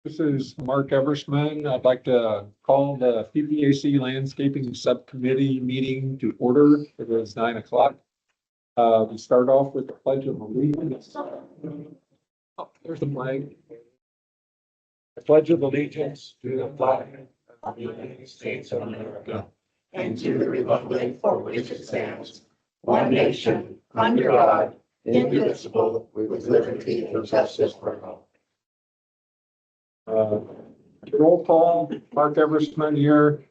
This is Mark Eversman. I'd like to call the PPAC Landscaping Subcommittee meeting to order. It is 9 o'clock. We start off with the Pledge of Allegiance. Oh, there's the flag. The Pledge of Allegiance to the flag of the United States of America and to the republic for which it stands, one nation, under God, indivisible, with liberty and justice for all. Roll call, Mark Eversman here.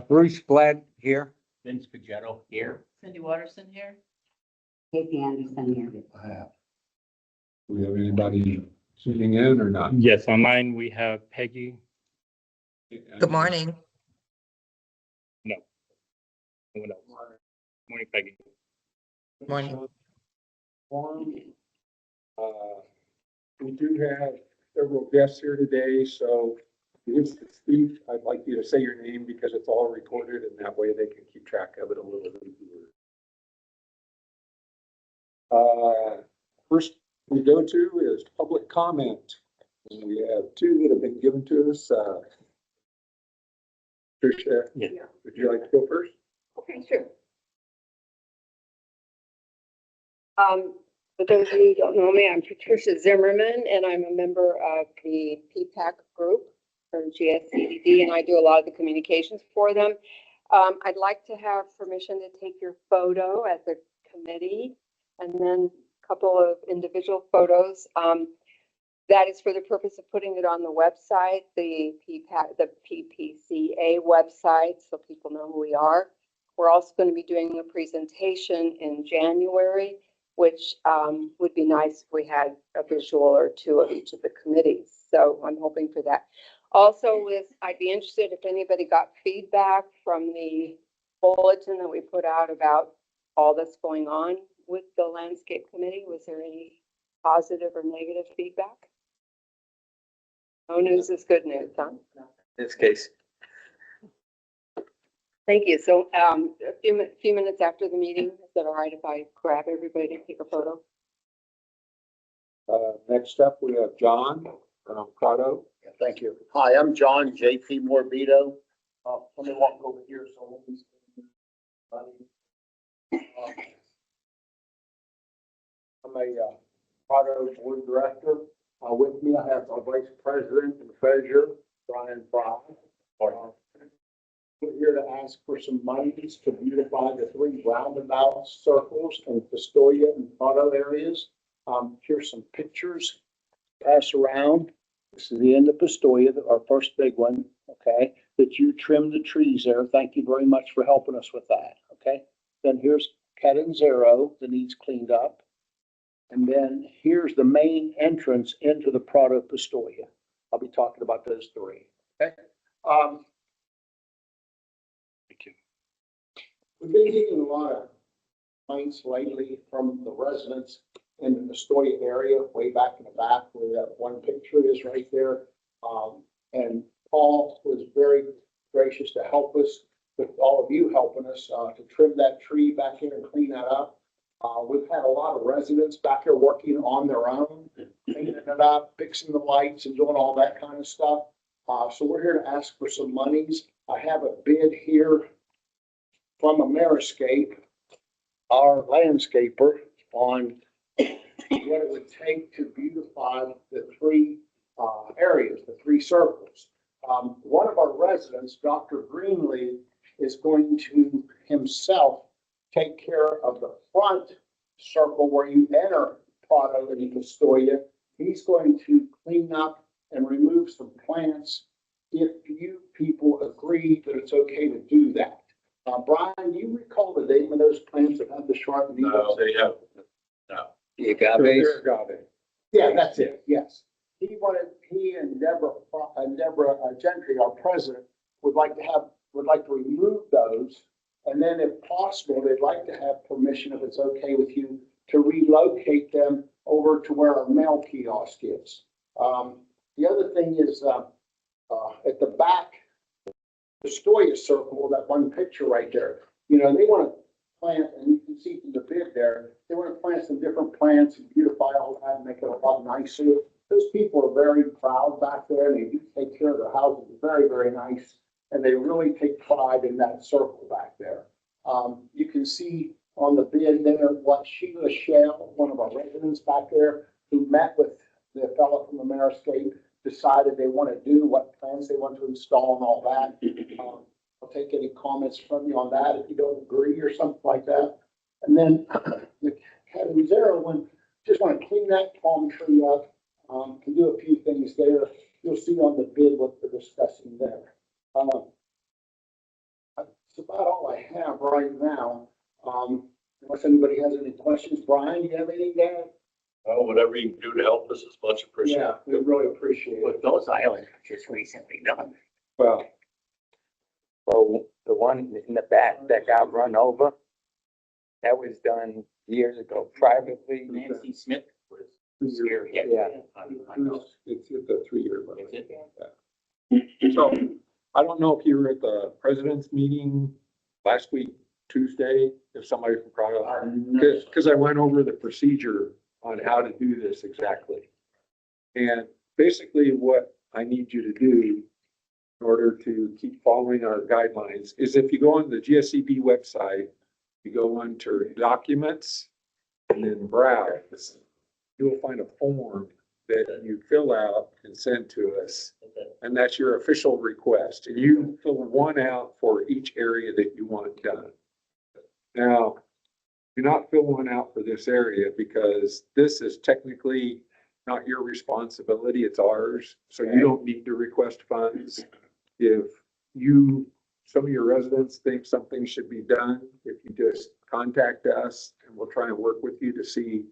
Bruce Glad here. Vince Pagetto here. Cindy Watterson here. Katie Anderson here. Do we have anybody tuning in or not? Yes, online we have Peggy. Good morning. No. No one else. Morning, Peggy. Morning. We do have several guests here today, so if you to speak, I'd like you to say your name because it's all recorded and that way they can keep track of it a little bit easier. First we go to is public comment. And we have two that have been given to us. Tricia, Yeah. would you like to go first? Okay, sure. For those of you who don't know me, I'm Patricia Zimmerman, and I'm a member of the PPAC group from GSCDD, and I do a lot of the communications for them. I'd like to have permission to take your photo as a committee, and then a couple of individual photos. That is for the purpose of putting it on the website, the PPCA website, so people know who we are. We're also going to be doing a presentation in January, which would be nice if we had a visual or two of each of the committees. So I'm hoping for that. Also, I'd be interested if anybody got feedback from the bulletin that we put out about all that's going on with the landscape committee. Was there any positive or negative feedback? No news is good news, huh? In this case. Thank you. So a few minutes after the meeting, is that all right if I grab everybody to take a photo? Next up, we have John from Prado. Yeah, thank you. Hi, I'm John J.P. Morbido. Let me walk over here so I'm a Prado board director. With me, I have our vice president and treasurer, Brian Fry. We're here to ask for some monies to beautify the three roundabout circles in Pistoia and Prado areas. Here's some pictures. Pass around. This is the end of Pistoia, our first big one, okay? That you trimmed the trees there. Thank you very much for helping us with that, okay? Then here's Catanzaro that needs cleaned up. And then here's the main entrance into the Prado Pistoia. I'll be talking about those three, okay? Thank you. We've been getting a lot of complaints lately from the residents in the Pistoia area, way back in the back where that one picture is right there. And Paul was very gracious to help us, with all of you helping us to trim that tree back here and clean that up. We've had a lot of residents back here working on their own, cleaning it up, fixing the lights and doing all that kind of stuff. So we're here to ask for some monies. I have a bid here from Ameriscape, our landscaper, on what it would take to beautify the three areas, the three circles. One of our residents, Dr. Greenlee, is going to himself take care of the front circle where you enter Prado and Pistoia. He's going to clean up and remove some plants if you people agree that it's okay to do that. Brian, do you recall the name of those plants that have the sharp needles? No, they have. No. The agave. Yeah, that's it, yes. He and Deborah Gentry, our president, would like to remove those. And then if possible, they'd like to have permission, if it's okay with you, to relocate them over to where our mail kiosk is. The other thing is, at the back, the Pistoia circle, that one picture right there, you know, they want to plant, and you can see from the bid there, they want to plant some different plants and beautify all that and make it a lot nicer. those people are very proud back there, and they do take care of their houses, very, very nice. And they really take pride in that circle back there. You can see on the bid there, what Sheila Shell, one of our residents back there, who met with the fellow from Ameriscape, decided they want to do, what plans they want to install and all that. I'll take any comments from you on that if you don't agree or something like that. And then the Catanzaro one, just want to clean that palm tree up, can do a few things there. You'll see on the bid what they're discussing there. That's about all I have right now. Unless anybody has any questions. Brian, you have anything to add? Well, whatever you can do to help us is much appreciated. Yeah, we really appreciate it. But those islands are just recently done. Well, Well, the one in the back that got run over, that was done years ago privately. Nancy Smith was 2 years. Yeah. It's at the 3-year limit. Is it? So I don't know if you were at the president's meeting last week, Tuesday, if somebody from Crowd, because I went over the procedure on how to do this exactly. And basically what I need you to do in order to keep following our guidelines is if you go on the GSCB website, you go onto documents and then browse, you'll find a form that you fill out and send to us. And that's your official request. And you fill one out for each area that you want done. Now, do not fill one out for this area because this is technically not your responsibility, it's ours. So you don't need to request funds. If some of your residents think something should be done, if you just contact us and we'll try and work with you to see.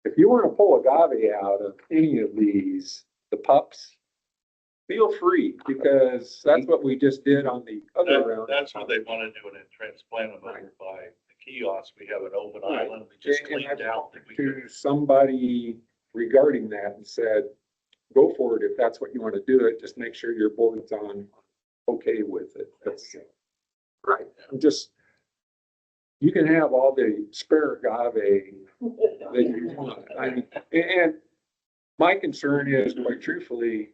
If you want to pull agave out of any of these, the pups, feel free because that's what we just did on the other round. That's what they want to do, and then transplant them over by the kiosk. We have an open Right. island. We just And cleaned I've out. talked to somebody regarding that and said, go for it if that's what you want to do it. Just make sure your board's on okay with it. That's right. You can have all the spare agave that you want. I mean, and my concern is, quite truthfully,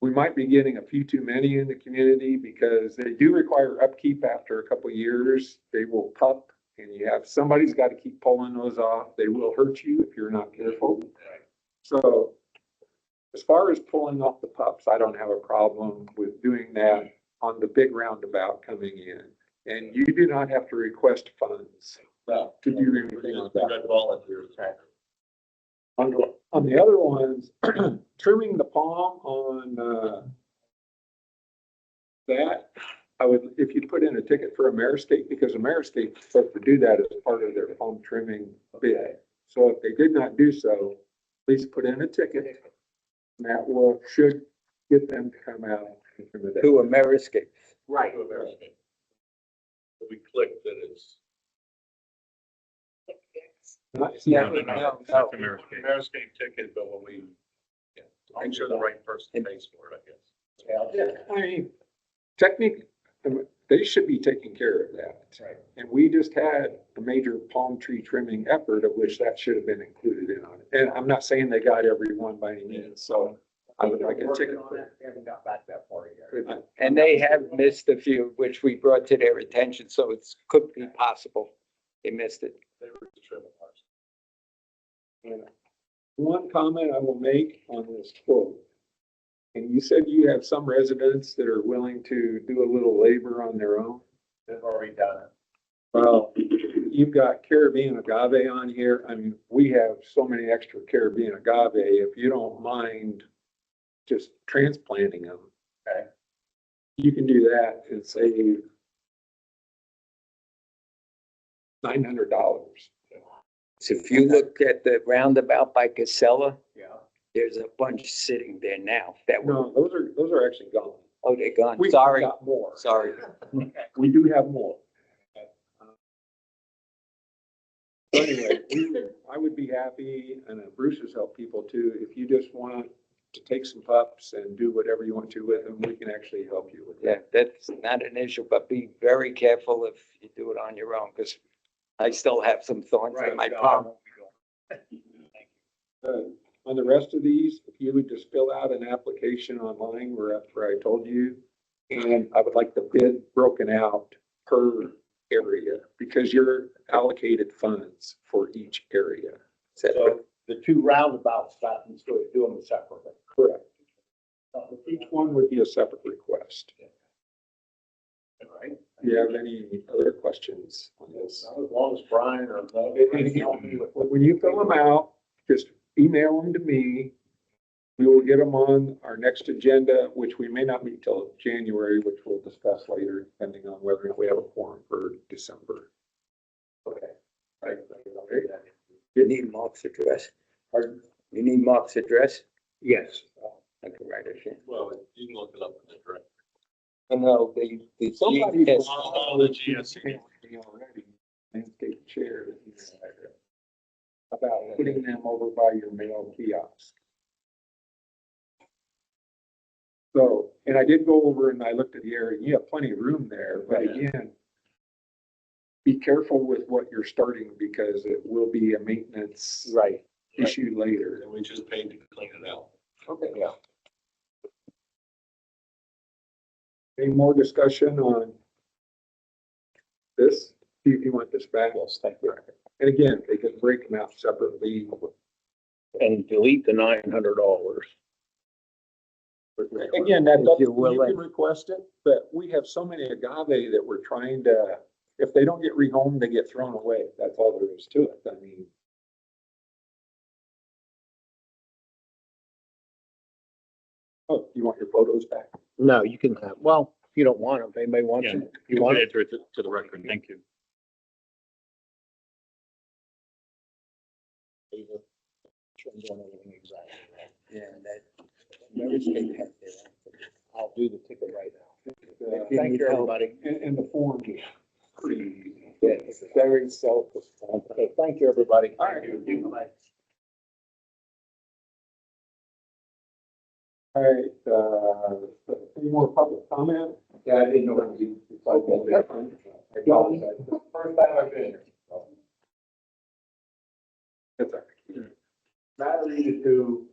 we might be getting a few too many in the community because they do require upkeep after a couple of years. They will pup and somebody's got to keep pulling those off. They will hurt you if you're not careful. So as far as pulling off the pups, I don't have a problem with doing that on the big roundabout coming in. And you do not have to request funds to do anything on We that. got volunteers. On the other ones, trimming the palm on, that, I would, if you put in a ticket for Ameriscape, because Ameriscape is supposed to do that as part of their palm trimming bid. So if they did not do so, please put in a ticket. And that should get them to come out and trim it. To Ameriscape. Right. We clicked that it's. Yeah. No. Ameriscape ticket, but when we, make sure the right person pays for it, I guess. I mean, technically, they should be taking care of that. Right. And we just had a major palm tree trimming effort of which that should have been included in on it. And I'm not saying they got every one by any means, so I would like a ticket. They haven't got back that far yet. And they have missed a few, which we brought to their attention, so it could be possible they missed it. They were the trim parts. And one comment I will make on this quote. And you said you have some residents that are willing to do a little labor on their own. They've already done it. Well, you've got Caribbean agave on here. I mean, we have so many extra Caribbean agave. If you don't mind just transplanting them. Okay. You can do that and save $900. So if you look at the roundabout by Casella, Yeah. there's a bunch sitting there now that were, No, those are actually gone. oh, they're gone. We've Sorry, got more. sorry. We do have more. So anyway, I would be happy, and Bruce has helped people too, if you just want to take some pups and do whatever you want to with them, we can actually help you with Yeah, that. that's not an issue, but be very careful if you do it on your own, because I still have some thorns in my palm. Uh, On the rest of these, if you would just fill out an application online where I told you, and I would like the bid broken out per area, because you're allocated funds for each area. So the two roundabouts, that and so do them separately. Correct. Each one would be a separate request. All right. Do you have any other questions on this? As long as Brian or. And again, when you fill them out, just email them to me. We will get them on our next agenda, which we may not meet till January, which we'll discuss later, depending on whether or not we have a quorum for December. Okay. Right. You need Mark's address? Pardon? You need Mark's address? Yes. I can write it in. Well, you can look it up in the direct. No, Somebody yes. followed the GSC already, landscape chair, about putting them over by your mail kiosk. So, and I did go over and I looked at the area, you have plenty of room there, but again, be careful with what you're starting because it will be a maintenance Right. issue later. And we just paid to clean it out. Okay. Yeah. Any more discussion on this? Do you want this back? Yes, thank you. And again, they can break them out separately. And delete the $900. Again, that's up If to you're you, you willing. can request it, but we have so many agave that we're trying to, if they don't get rehomed, they get thrown away. That's all there is to it. I mean. Oh, you want your photos back? No, you can have, well, if you don't want them, they may want Yeah, you. you You want can it? enter it to the record. Thank you. Yeah, that. Mary State has their I'll do the ticket right now. Uh, Thank you, everybody. And the form is pretty easy. Yeah, it's very self-explanatory. Okay, thank you, everybody. All right. All right, any more public comment? Yeah, I didn't know what you. I don't. First time I've been here. That's all right. Matter needed to,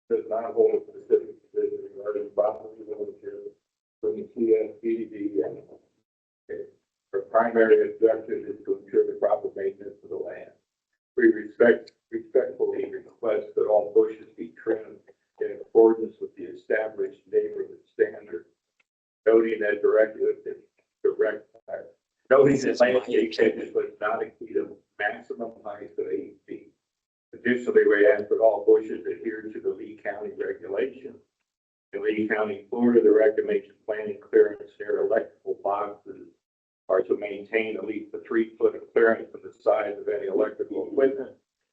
does not hold a specific position regarding property ownership from the CSBD. Her primary objective is to ensure the proper maintenance of the land. We respectfully request that all bushes be trimmed in accordance with the established neighborhood standard, noting that noting that landscape hedges must not exceed a maximum height of 8 feet. Additionally, we ask that all bushes adhere to the Lee County regulations. In Lee County, Florida, the recommended planting clearance near electrical boxes are to maintain at least a 3-foot of clearance from the sides of any electrical equipment.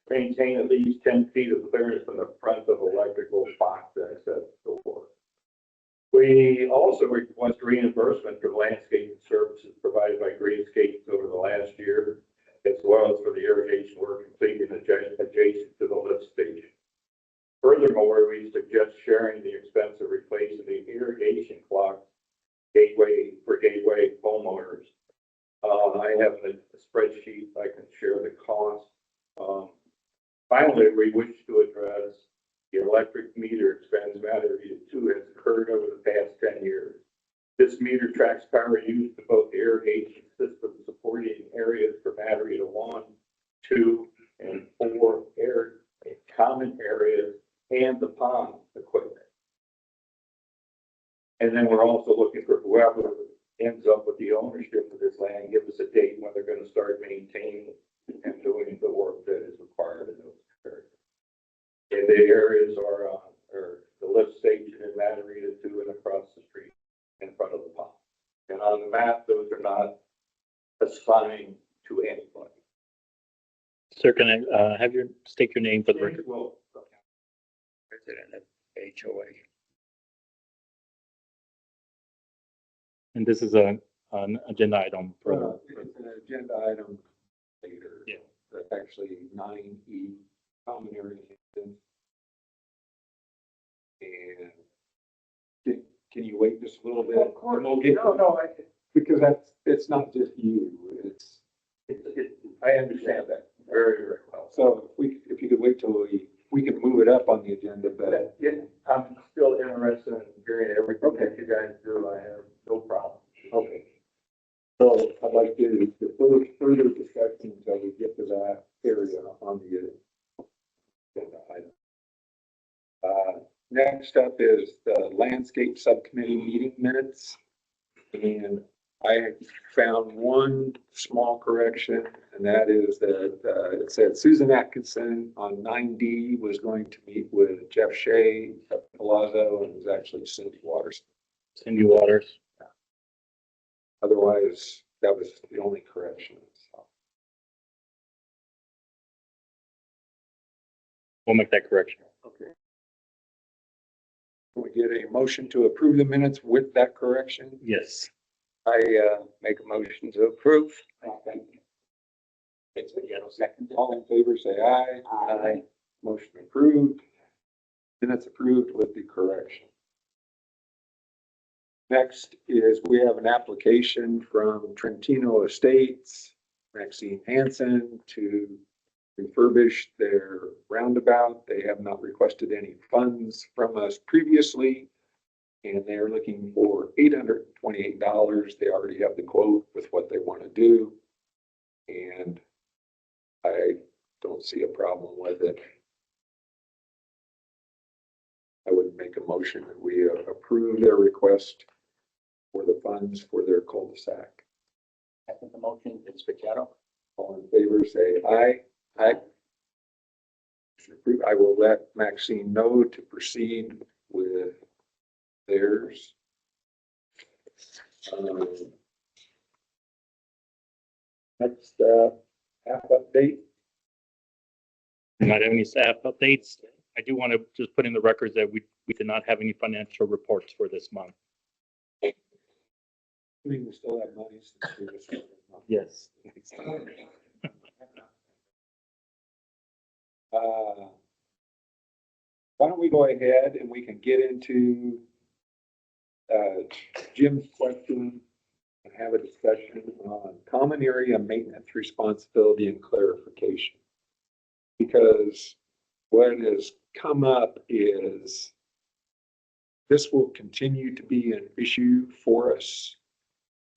Maintain at least 10 feet of clearance from the front of electrical box access door. We also request reimbursement for landscaping services provided by Greenscapes over the last year, as well as for the irrigation work completed adjacent to the lift station. Furthermore, we suggest sharing the expense of replacing the irrigation clock gateway homeowners. I have a spreadsheet. I can share the cost. Finally, we wish to address the electric meter expense matter too has occurred over the past 10 years. This meter tracks power used to both the irrigation system supporting areas for battery to 1, 2, and 4 common areas and the pond equipment. And then we're also looking for whoever ends up with the ownership of this land, give us a date when they're going to start maintaining and doing the work that is required in those areas. And the areas are the lift station in Matarita 2 and across the street in front of the pond. And on the map, those are not assigned to anybody. Sir, can I have state your name for the record? Well, President of HOA. And this is an agenda item for, It's an agenda item later. Yeah. That's actually 9E, common area. And can you wait just a little bit? of course, We'll get- Because it's not just you, I understand that very, very well. so if you could wait till we we can move it up on the agenda, but Yeah, I'm still interested in hearing everything that you guys do. I have no problem. okay. So I'd like to further discussion until we get to that area on the agenda item. Next up is the landscape subcommittee meeting minutes. And I found one small correction, and that is that, it said Susan Atkinson on 9D was going to meet with Jeff Shea at Palazzo, and it was actually Cindy Waters. Cindy Waters. Otherwise, that was the only correction. So, We'll make that correction. okay. Can we get a motion to approve the minutes with that correction? Yes. I, make a motion to approve. It's a yellow second. All in favor, say aye. Aye. Motion approved. Minutes approved with the correction. Next is we have an application from Trentino Estates, Maxine Hansen, to refurbish their roundabout. They have not requested any funds from us previously, and they're looking for $828. They already have the quote with what they want to do, and I don't see a problem with it. I would make a motion that we approve their request for the funds for their cul-de-sac. I think the motion is Spaghetto. All in favor, say aye. Aye. I will let Maxine know to proceed with theirs. Next, app update. Not have any staff updates. I do want to just put in the records that we did not have any financial reports for this month. We still have money. Since we just- Yes. Why don't we go ahead and we can get into Jim's question and have a discussion on common area maintenance responsibility and clarification. Because what has come up is this will continue to be an issue for us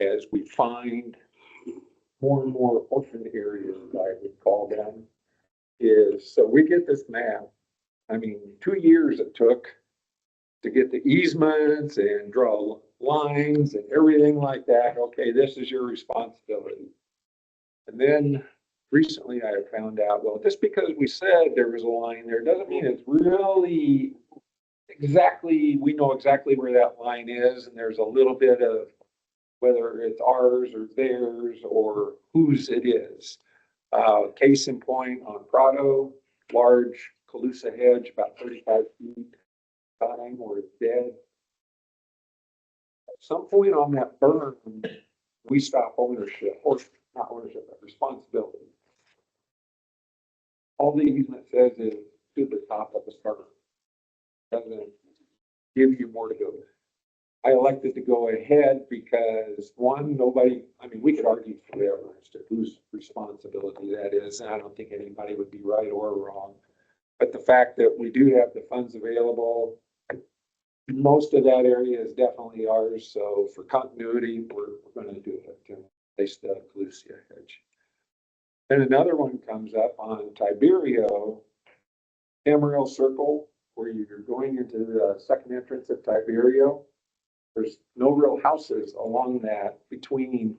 as we find more and more orphan areas, I would call them. So we get this map. I mean, 2 years it took to get the easements and draw lines and everything like that. Okay, this is your responsibility. And then recently I found out, well, just because we said there was a line there doesn't mean it's really exactly, we know exactly where that line is. And there's a little bit of whether it's ours or theirs or whose it is. Case in point on Prado, large Calusa hedge, about 35 feet, dying or it's dead. At some point on that burn, we stop ownership, or not ownership, but responsibility. All the easement says is to the top of the burn. Doesn't give you more to go. I elected to go ahead because one, nobody, I mean, we could argue forever as to whose responsibility that is. And I don't think anybody would be right or wrong. But the fact that we do have the funds available, most of that area is definitely ours. So for continuity, we're going to do it to place the Calusia hedge. Then another one comes up on Tiberio, Amarillo Circle, where you're going into the second entrance of Tiberio. There's no real houses along that between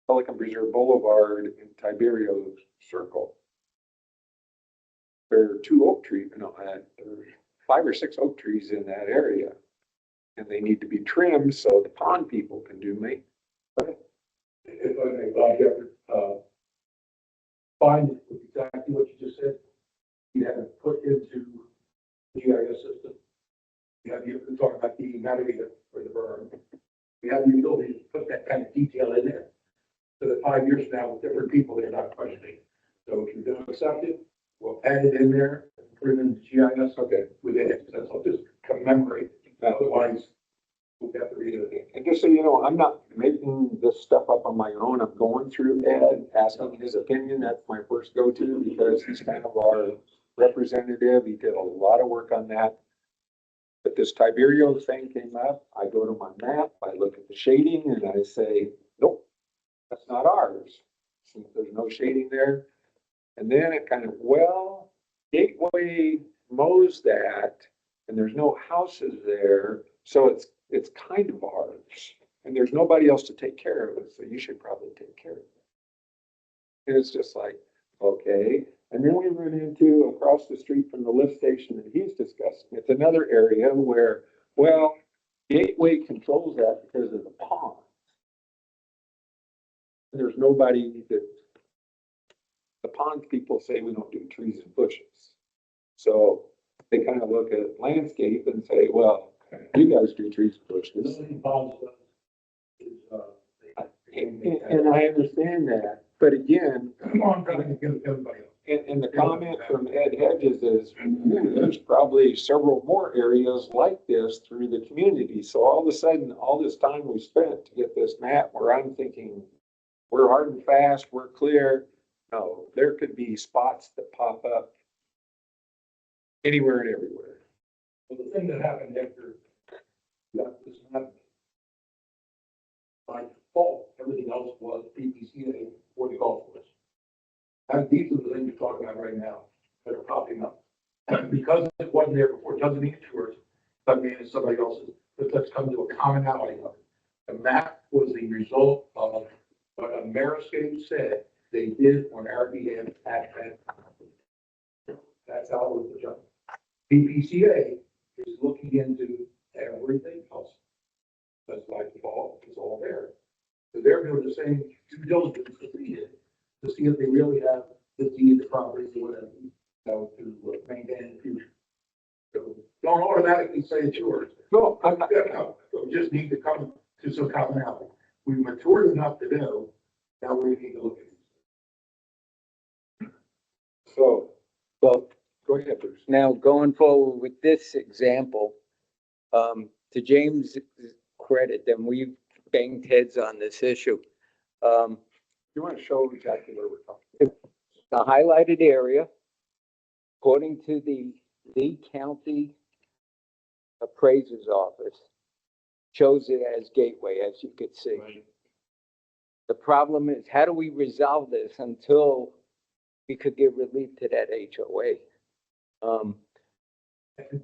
Pelican Preserve Boulevard and Tiberio Circle. There are 2 oak trees, there's 5 or 6 oak trees in that area. And they need to be trimmed so the pond people can do maintenance. If I may, Bob Jeffrey, find exactly what you just said. You have it put into the GIS system. You have, you're talking about the navigator for the burn. We have the ability to put that kind of detail in there. So that 5 years from now, with different people, they're not questioning. So if you're going to accept it, we'll add it in there, and put it in the GIS. Okay. Within it, that's all, just commemorate. Otherwise, we'll have to read it again. And just so you know, I'm not making this stuff up on my own. I'm going through Ed, asking his opinion. That's my first go-to because he's kind of our representative. He did a lot of work on that. But this Tiberio thing came up. I go to my map, I look at the shading and I say, nope, that's not ours. Since there's no shading there. And then it kind of, well, Gateway mows that and there's no houses there. So it's kind of ours. And there's nobody else to take care of it. So you should probably take care of it. And it's just like, okay. And then we run into across the street from the lift station that he's discussing. It's another area where, well, Gateway controls that because of the pond. There's nobody that, the pond people say we don't do trees and bushes. So they kind of look at landscape and say, well, you guys do trees and bushes. And I understand that, but again, and the comment from Ed Hedges is, there's probably several more areas like this through the community. So all of a sudden, all this time we spent to get this map where I'm thinking, we're hard and fast, we're clear. No, there could be spots that pop up anywhere and everywhere. Well, the thing that happened after that this happened, by default, everything else was PPCA for the golf course. And these are the things you're talking about right now that are popping up. Because it wasn't there before, it doesn't mean it's yours, doesn't mean it's somebody else's, but let's come to a commonality of it. The map was the result of what Ameriscape said they did on our behalf at that time. That's how it was done. PPCA is looking into everything else. That's like the ball, it's all there. So they're doing the same due diligence that we did to see if they really have the deed, the property, or whatever, you know, to maintain in the future. So don't automatically say it's yours. No, I'm not. We just need to come to some commonality. We've matured enough to know, now we need to look at it. So, Well, go ahead, Bruce. now going forward with this example, to James' credit, and we've banged heads on this issue. You want to show exactly where we're talking? The highlighted area, according to the Lee County Appraiser's Office, shows it as Gateway, as you could see. The problem is, how do we resolve this until we could give relief to that HOA? And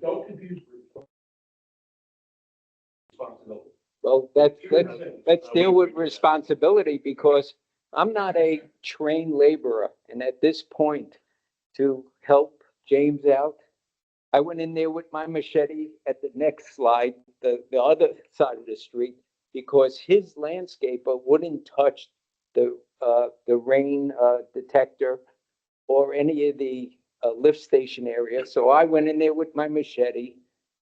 don't confuse responsibility. Well, let's deal with responsibility, because I'm not a trained laborer. And at this point, to help James out, I went in there with my machete at the next slide, the other side of the street, because his landscaper wouldn't touch the rain detector or any of the lift station area. So I went in there with my machete.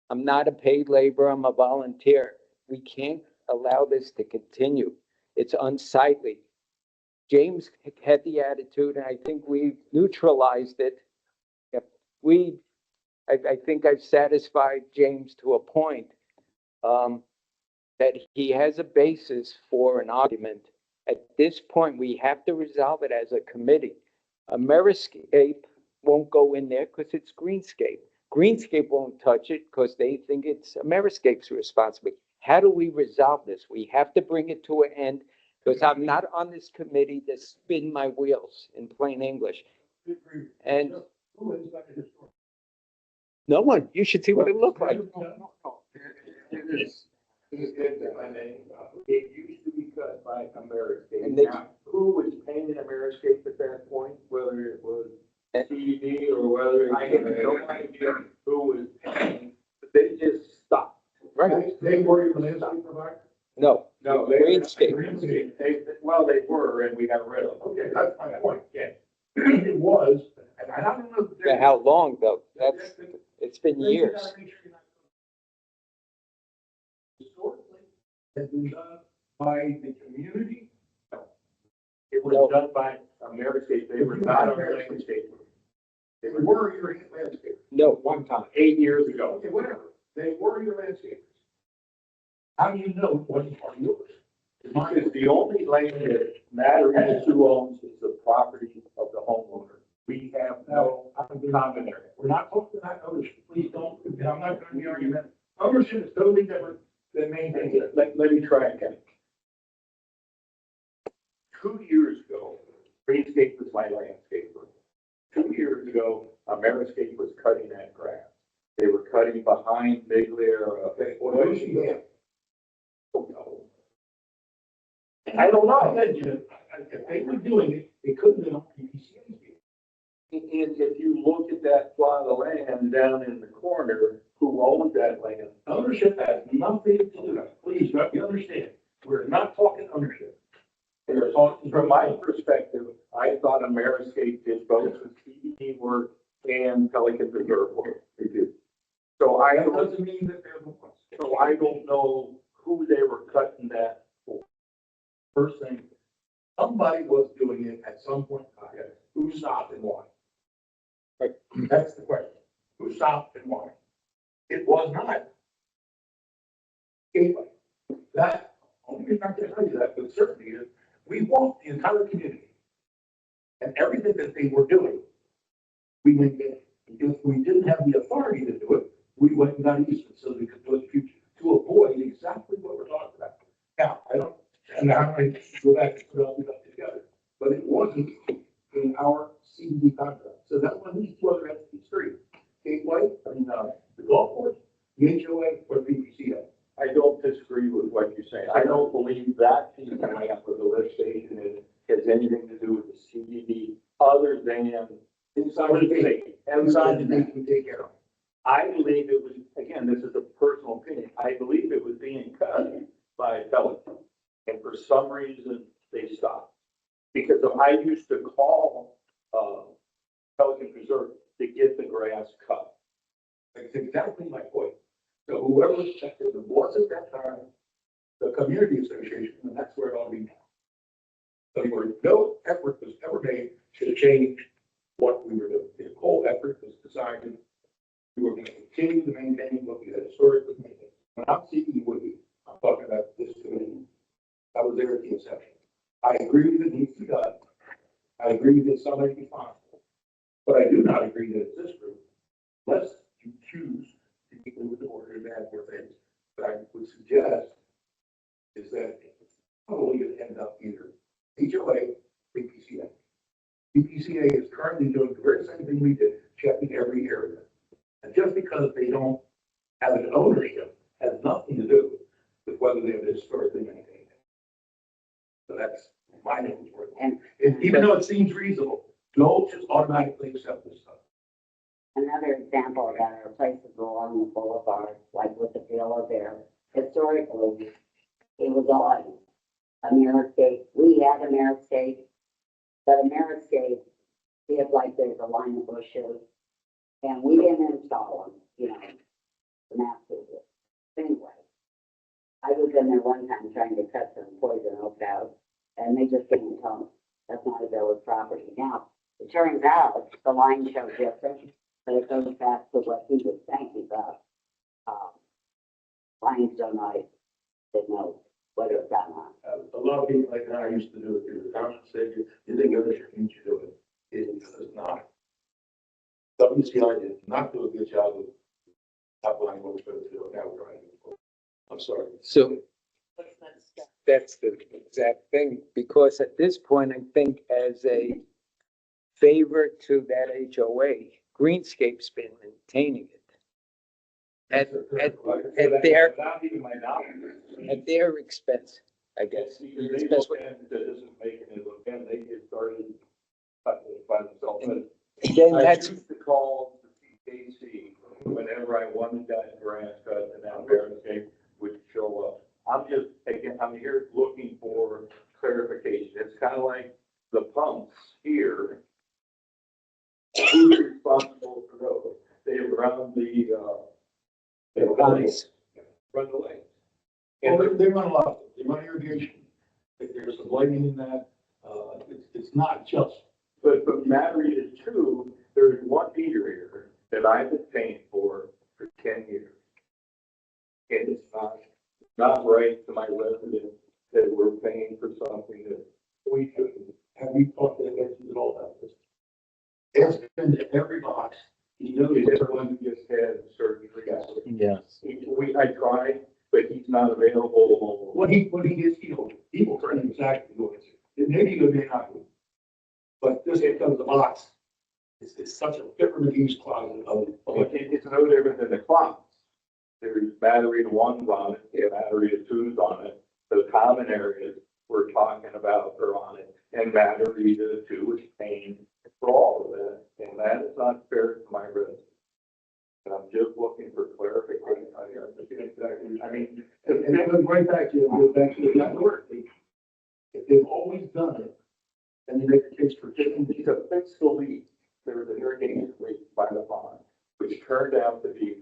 I'm not a paid laborer, I'm a volunteer. We can't allow this to continue. It's unsightly. James had the attitude, and I think we neutralized it. I think I've satisfied James to a point that he has a basis for an argument. At this point, we have to resolve it as a committee. Ameriscape won't go in there because it's Greenscape. Greenscape won't touch it because they think it's Ameriscape's responsibility. How do we resolve this? We have to bring it to an end, because I'm not on this committee to spin my wheels, in plain English. And no one, you should see what it looked like. It used to be cut by Ameriscape. And they- Now, who was paying Ameriscape at that point, whether it was CED or whether it was, I have no idea who was paying, but they just stopped. Right. They were your landscape provider? No, No, they. Greenscape. Well, they were, and we got rid of them. Okay, that's my point. Yeah. It was, and I don't know. For how long though? It's been years. Historically, has been done by the community. It was done by Ameriscape. They were not on our landscape. They were your landscaper. No, One time. 8 years ago. Okay, whatever. They were your landscapers. How do you know it wasn't part of yours? Because the only land that matters to who owns is the property of the homeowner. We have no commentary. We're not talking about ownership. Please don't, and I'm not going to be arguing. Ownership is totally different than maintaining. Let me try again. 2 years ago, Greenscape was my landscaper. 2 years ago, Ameriscape was cutting that grass. They were cutting behind Bigler. I don't know. If they were doing it, they couldn't have been on PPCA's. And if you look at that plot of land down in the corner, who owns that land? Ownership has nothing to do with it. Please, let me understand. We're not talking ownership. We're talking From my perspective, I thought Ameriscape did both the CDD work and Pelican Preserve work. They did. So that doesn't mean that they're the ones. so I don't know who they were cutting that for. First thing, somebody was doing it at some point in time. Who stopped and why? Right. That's the question. Who stopped and why? It was not. Anyway, that, only reason I can tell you that, but certainly is, we walked the entire community. And everything that they were doing, we maintained. If we didn't have the authority to do it, we went and got easement so we could do it in the future to avoid exactly what we're talking about. Now, I don't, and now I go back and put all the stuff together, but it wasn't in our CDD contract. So that's when these two other entities, three, Gateway, the golf course, the HOA, or PPCA. I don't disagree with what you're saying. I don't believe that piece of land with the lift station has anything to do with the CDD other than Inside the gate, inside the gate we take care of. I believe it was, again, this is a personal opinion. I believe it was being cut by Pelican. And for some reason, they stopped. Because I used to call, Pelican Preserve to get the grass cut. That's exactly my point. So whoever was checking the boss at that time, the community association, and that's where it all began. So there were no effort was ever made to change what we were doing. The whole effort was decided we were going to continue to maintain what we had historically maintained. When I'm seeking Woody, I'm talking about this committee. I was there at the inception. I agree that it needs to be done. I agree that somebody be responsible. But I do not agree that it's this group, unless you choose to keep it with the order and add more things. But I would suggest is that it's probably going to end up either HOA or PPCA. PPCA is currently doing the very same thing we did, checking every area. And just because they don't have an ownership has nothing to do with whether they have historically maintained it. So that's my name for it. And Even though it seems reasonable, don't just automatically accept this stuff. another example of that are places along the boulevard, like with the villa there. Historically, it was on Ameriscape. We had Ameriscape, but Ameriscape did like there's a line of bushes, and we didn't install them, you know, the masters did. Anyway, I was in there one time trying to cut some poison oak out, and they just came and told me, that's not a village property. Now, it turns out the line showed different, but it goes back to what he was saying about, limestone, I didn't know whether it's that or not. A lot of people like that I used to do it, the township said, you think ownership means you do it. It does not. WCI did not do a good job of outlining what we're supposed to do. Now we're trying to do it. I'm sorry. So that's the exact thing, because at this point, I think as a favor to that HOA, Greenscape's been maintaining it. At their, Not even my knowledge. at their expense, I guess. Because they Expense. look at it, that isn't making it look, and they get started cutting it by themselves. But Then I that's, used to call the PKC whenever I wanted that grass cut, and now Ameriscape would show up. I'm just, again, I'm here looking for clarification. It's kind of like the pumps here. Who's responsible for those? They run the lines, run the lanes. Well, they run a lot of things. They run irrigation. There's some lighting in that. It's not just. But the matter is too, there's one meter here that I've been paying for 10 years. And it's not right to my residents that we're paying for something that we shouldn't. Have we talked to the guys at all about this? It's been to every box. He knows Is it's everyone who just had surgery? Yes. I tried, but he's not available. when he gets healed, he will tell you exactly what it is. It may be good, may not be. But this becomes the box. It's such a different use closet of. It's no different than the clocks. There's battery to ones on it, battery to twos on it. The common areas we're talking about are on it, and battery to two is paying for all of that, and that is not fair to my residents. And I'm just looking for clarification. I understand exactly. I mean, And it goes right back to that work. If they've always done it, and they make a case for taking these to fix the leak, there was an irrigation leak by the pond, which turned out to be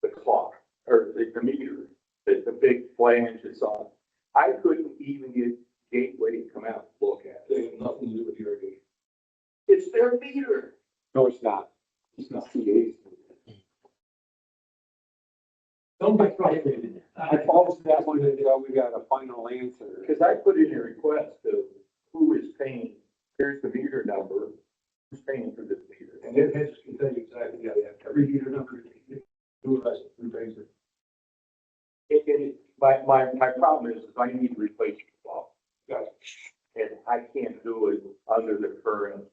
the clock, or the meter, the big flange is on. I couldn't even get Gateway to come out and look at it. they have nothing to do with irrigation. It's their meter. No, it's not. It's not. CA's. Don't get frustrated. I followed that one until we got a final answer. Because I put in a request of who is paying, here's the meter number, who's paying for this meter? And their heads can tell you exactly, yeah, they have every meter number, who has it, who pays it. My problem is I need to replace the clock. Got it. And I can't do it under the current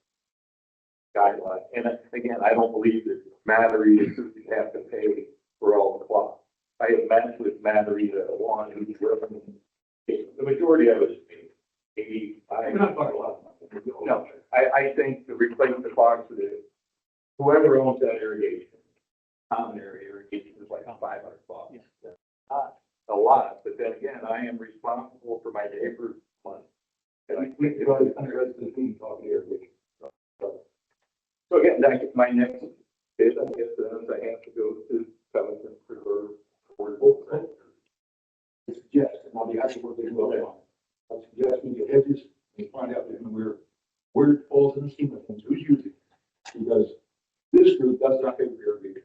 guideline. And again, I don't believe that Mattery should have to pay for all the clocks. I have met with Mattery, the one who's working, the majority of it is paid. Maybe We're not talking a lot. no, I think to replace the clocks with it, whoever owns that irrigation, common area irrigation is like $500. Not a lot, but then again, I am responsible for my neighbor's money. And I We can always underestimate the fee talking irrigation. So again, that my next bid, I guess, is I have to go to Pelican Preserve. I suggest, and I'll be actually what they will on. I suggest we get hedges and find out where it falls in the scheme of things, who's using it. Because this group does not pay for irrigation.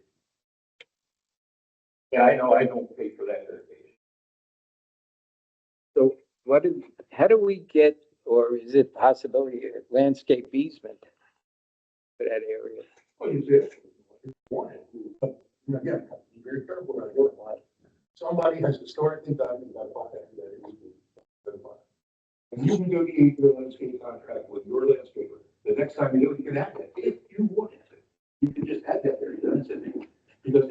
Yeah, I know, I don't pay for that irrigation. So how do we get, or is it possibility of landscape easement for that area? Well, you said, but, you know, again, be very careful about doing that. Somebody has historically done, you gotta find that. And you can go to your landscape contract with your landscaper. The next time you do it, you can add that, if you want to. You can just add that there, that's it. Because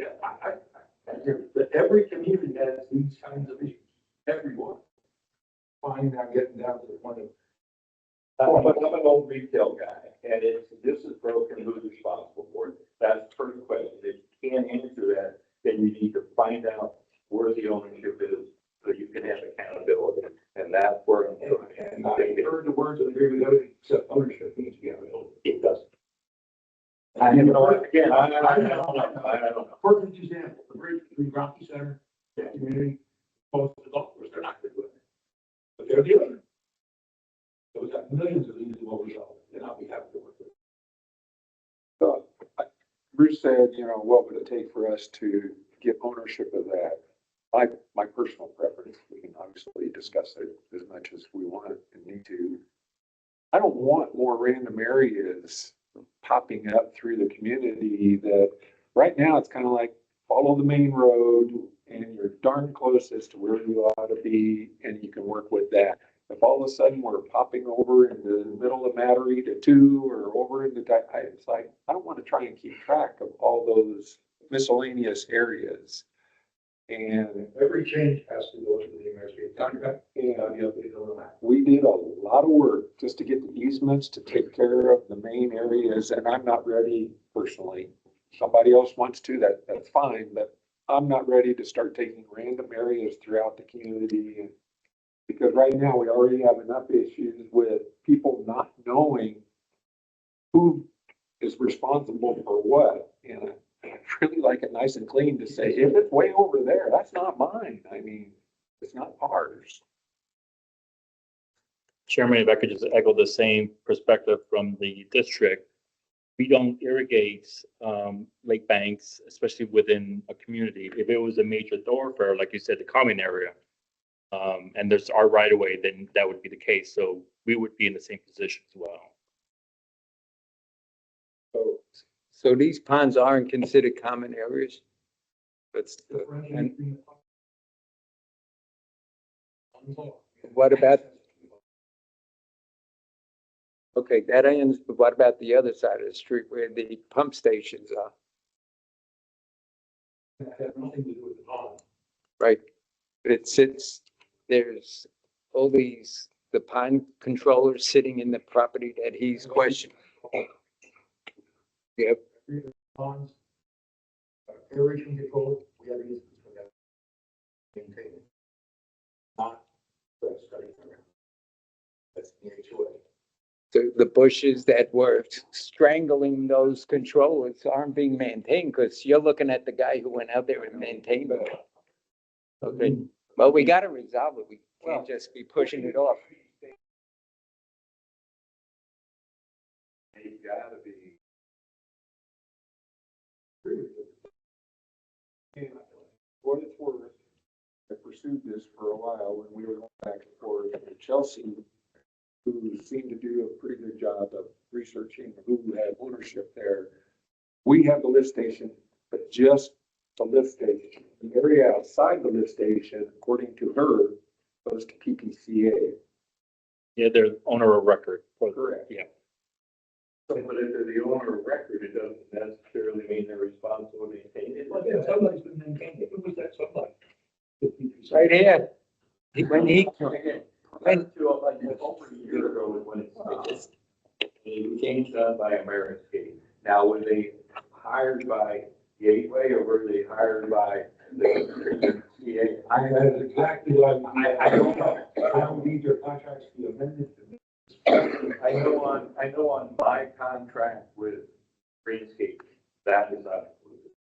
every community has these kinds of issues, everyone. Finding out, getting down to the point of. I'm an old retail guy, and this is broken, who's responsible for it? That's the first question. If you can't answer that, then you need to find out where the ownership is, so you can have accountability, and that's where I'm. And I heard the words of the agreement, everything except ownership needs to be available. It doesn't. I have no, again, I don't know. Perfect example, the bridge between Rocky Center, that community, most of the golf course, they're not good with it. But they're the owner. So we've got millions of these over there, and I'll be happy to work with it. Bruce said, what would it take for us to get ownership of that? My personal preference, we can obviously discuss it as much as we want and need to. I don't want more random areas popping up through the community that right now it's kind of like follow the main road and you're darn close as to where you ought to be and you can work with that. If all of a sudden we're popping over in the middle of Mattery to 2 or over in it's like, I don't want to try and keep track of all those miscellaneous areas. And Every change has to go to the landscape contract, and the update on that. we did a lot of work just to get the easements to take care of the main areas, and I'm not ready personally. Somebody else wants to, that's fine, but I'm not ready to start taking random areas throughout the community. Because right now, we already have enough issues with people not knowing who is responsible for what. And I'd really like it nice and clean to say, if it's way over there, that's not mine. I mean, it's not ours. Chairman, if I could just echo the same perspective from the district. We don't irrigate lake banks, especially within a community. If it was a major thoroughfare, like you said, the common area, and there's our right of way, then that would be the case. So we would be in the same position as well. So these ponds aren't considered common areas? And what about, okay, that ends, but what about the other side of the street where the pump stations are? That has nothing to do with the pond. Right, but it sits, there's all these, the pond controllers sitting in the property that he's questioning. Yep, Ponds, aeration control, we have easements for that. Maintain it. Not for a study program. That's the HOA. the bushes that were strangling those controllers aren't being maintained, because you're looking at the guy who went out there and maintained it. Okay, well, we gotta resolve it, we can't just be pushing it off. You gotta be. What it's worth, I pursued this for a while when we were going back and forth, and Chelsea, who seemed to do a pretty good job of researching who had ownership there. We have the lift station, but just the lift station. The area outside the lift station, according to her, goes to PPCA. Yeah, they're owner of record. Correct. Yeah. But if they're the owner of record, it doesn't necessarily mean they're responsible to maintain it. Well, yeah, somebody's been maintaining it. Who was that somebody? Right here, when he, When to, like, over a year ago is when it stopped. It was changed on by Ameriscape. Now, were they hired by Gateway or were they hired by the CA? That is exactly what I don't know. I don't need your contracts to be amended. I know on my contract with Greenscape, that is not included.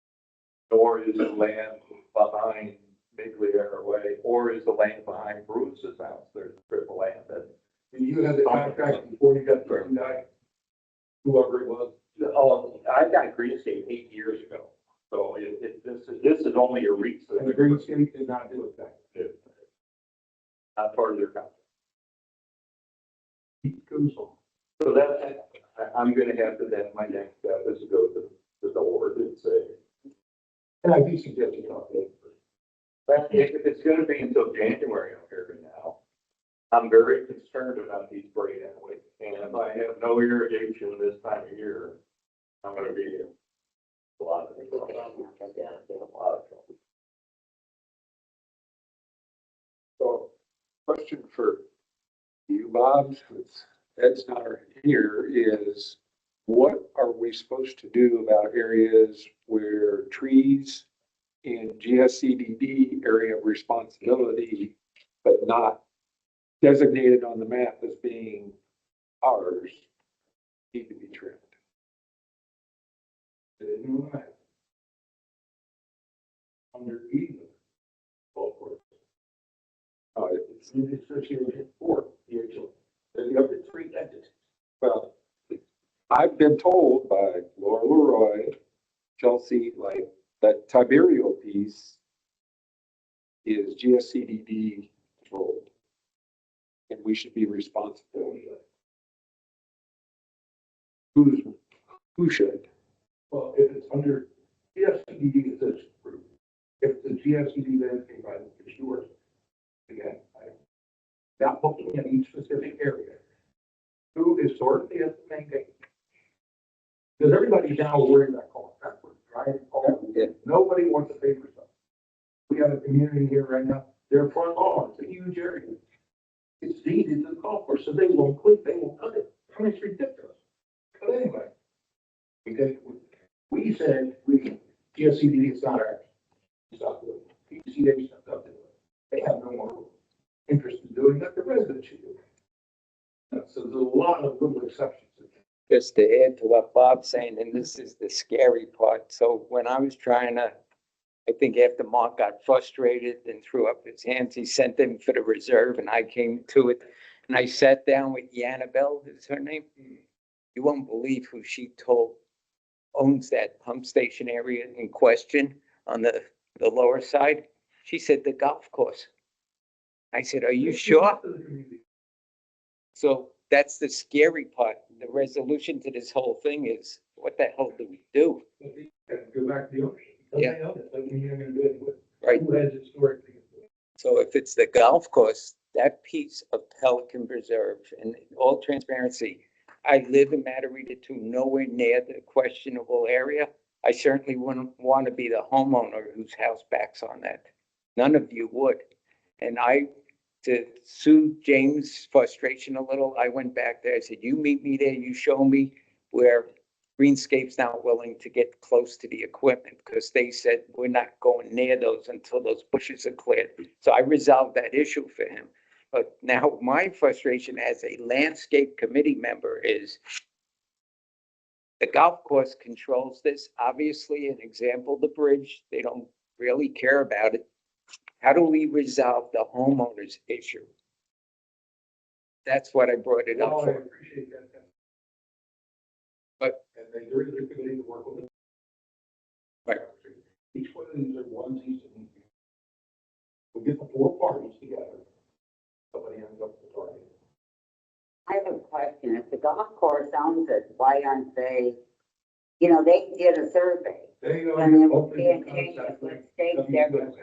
Nor is the land behind Migliore Way, or is the land behind Bruce's house, there's triple land that. And you had the contract before you got the guy, whoever it was. Oh, I got Greenscape 8 years ago, so this is only a recent. And the Greenscape did not do it that. Not part of their contract. Goes on. So that, I'm gonna have to, then my next step is to go to the board and say, And I do suggest you talk to him. well, if it's gonna be until January, I'm here now. I'm very concerned about these brain alley, and if I have no irrigation this time of year, I'm gonna be in a lot of trouble. A lot of trouble. So, question for you, Bob, since Ed's not here, is what are we supposed to do about areas where trees in GSCDD area of responsibility, but not designated on the map as being ours, need to be trimmed? Under E. All for it. It's, You associated for the HOA. Then you have the three entities. well, I've been told by Laura Leroy, Chelsea, like that Tiberio piece is GSCDD controlled. And we should be responsible. Who should? Well, if it's under GSCD, it's this group. If the GSCD landscape plan is yours, again, not looking at each specific area, who is sorting the maintain? Because everybody's now worried about calling backwards, right? Yeah. Nobody wants to pay for stuff. We have a community here right now, their front lawn, it's a huge area. It's deeded to the golf course, so they won't quit, they won't cut it. I mean, it's ridiculous. But anyway, because we said, GSCD is not ours. It's not good. PCA is not good. They have no more interest in doing that, the residents should do it. So there's a lot of little exceptions. just to add to what Bob's saying, and this is the scary part. So when I was trying to, I think after Mark got frustrated and threw up his hands, he sent in for the reserve and I came to it. And I sat down with Yannabelle, is her name? You won't believe who she told owns that pump station area in question on the lower side. She said the golf course. I said, are you sure? So that's the scary part. The resolution to this whole thing is what the hell do we do? But they have to go back to the ownership. Because Yeah. they own it, doesn't mean you're gonna do it with. Right. Who has historic things? So if it's the golf course, that piece of Pelican Preserve, and in all transparency, I live in Matarita too, nowhere near the questionable area. I certainly wouldn't want to be the homeowner whose house backs on that. None of you would. And to soothe James' frustration a little, I went back there, I said, you meet me there, you show me where Greenscape's not willing to get close to the equipment, because they said, we're not going near those until those bushes are cleared. So I resolved that issue for him. But now my frustration as a landscape committee member is the golf course controls this. Obviously, an example, the bridge, they don't really care about it. How do we resolve the homeowners issue? That's what I brought it up Well, I for. appreciate that. But- And then there is a committee to work with it. Right. Each one of these are onesies, and we get the four parties together. Somebody ends up with the target. I have a question. If the golf course owns it, why aren't they, they did a survey. They And it own was it, being open changed concept, with stakes there.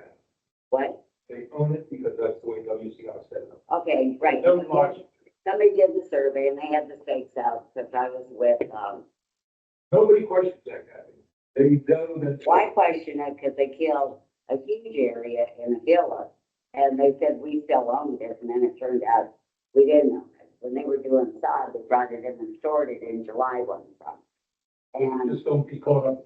What? They own it because that's the way WCI set it up. Okay, right. No logic. Somebody did the survey and they had the stakes out, because I was with, Nobody questions that, Kathy. They know that. why question it? Because they killed a huge area in a villa. And they said, we still owned it, and then it turned out we didn't own it. When they were doing sod, they brought it in and stored it in July one time. And, Just don't be caught up.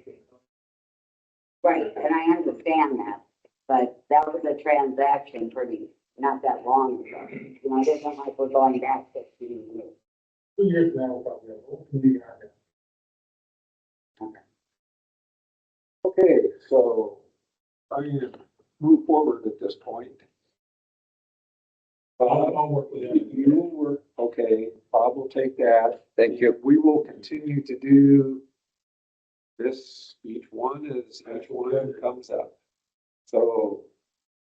right, and I understand that, but that was a transaction not that long ago. It isn't like we're going back 15 years. 2 years now, probably, a whole committee on it. Okay, so I can move forward at this point. Bob, I'll work with you. you will work, okay, Bob will take that. Thank you. We will continue to do this, each one comes up. So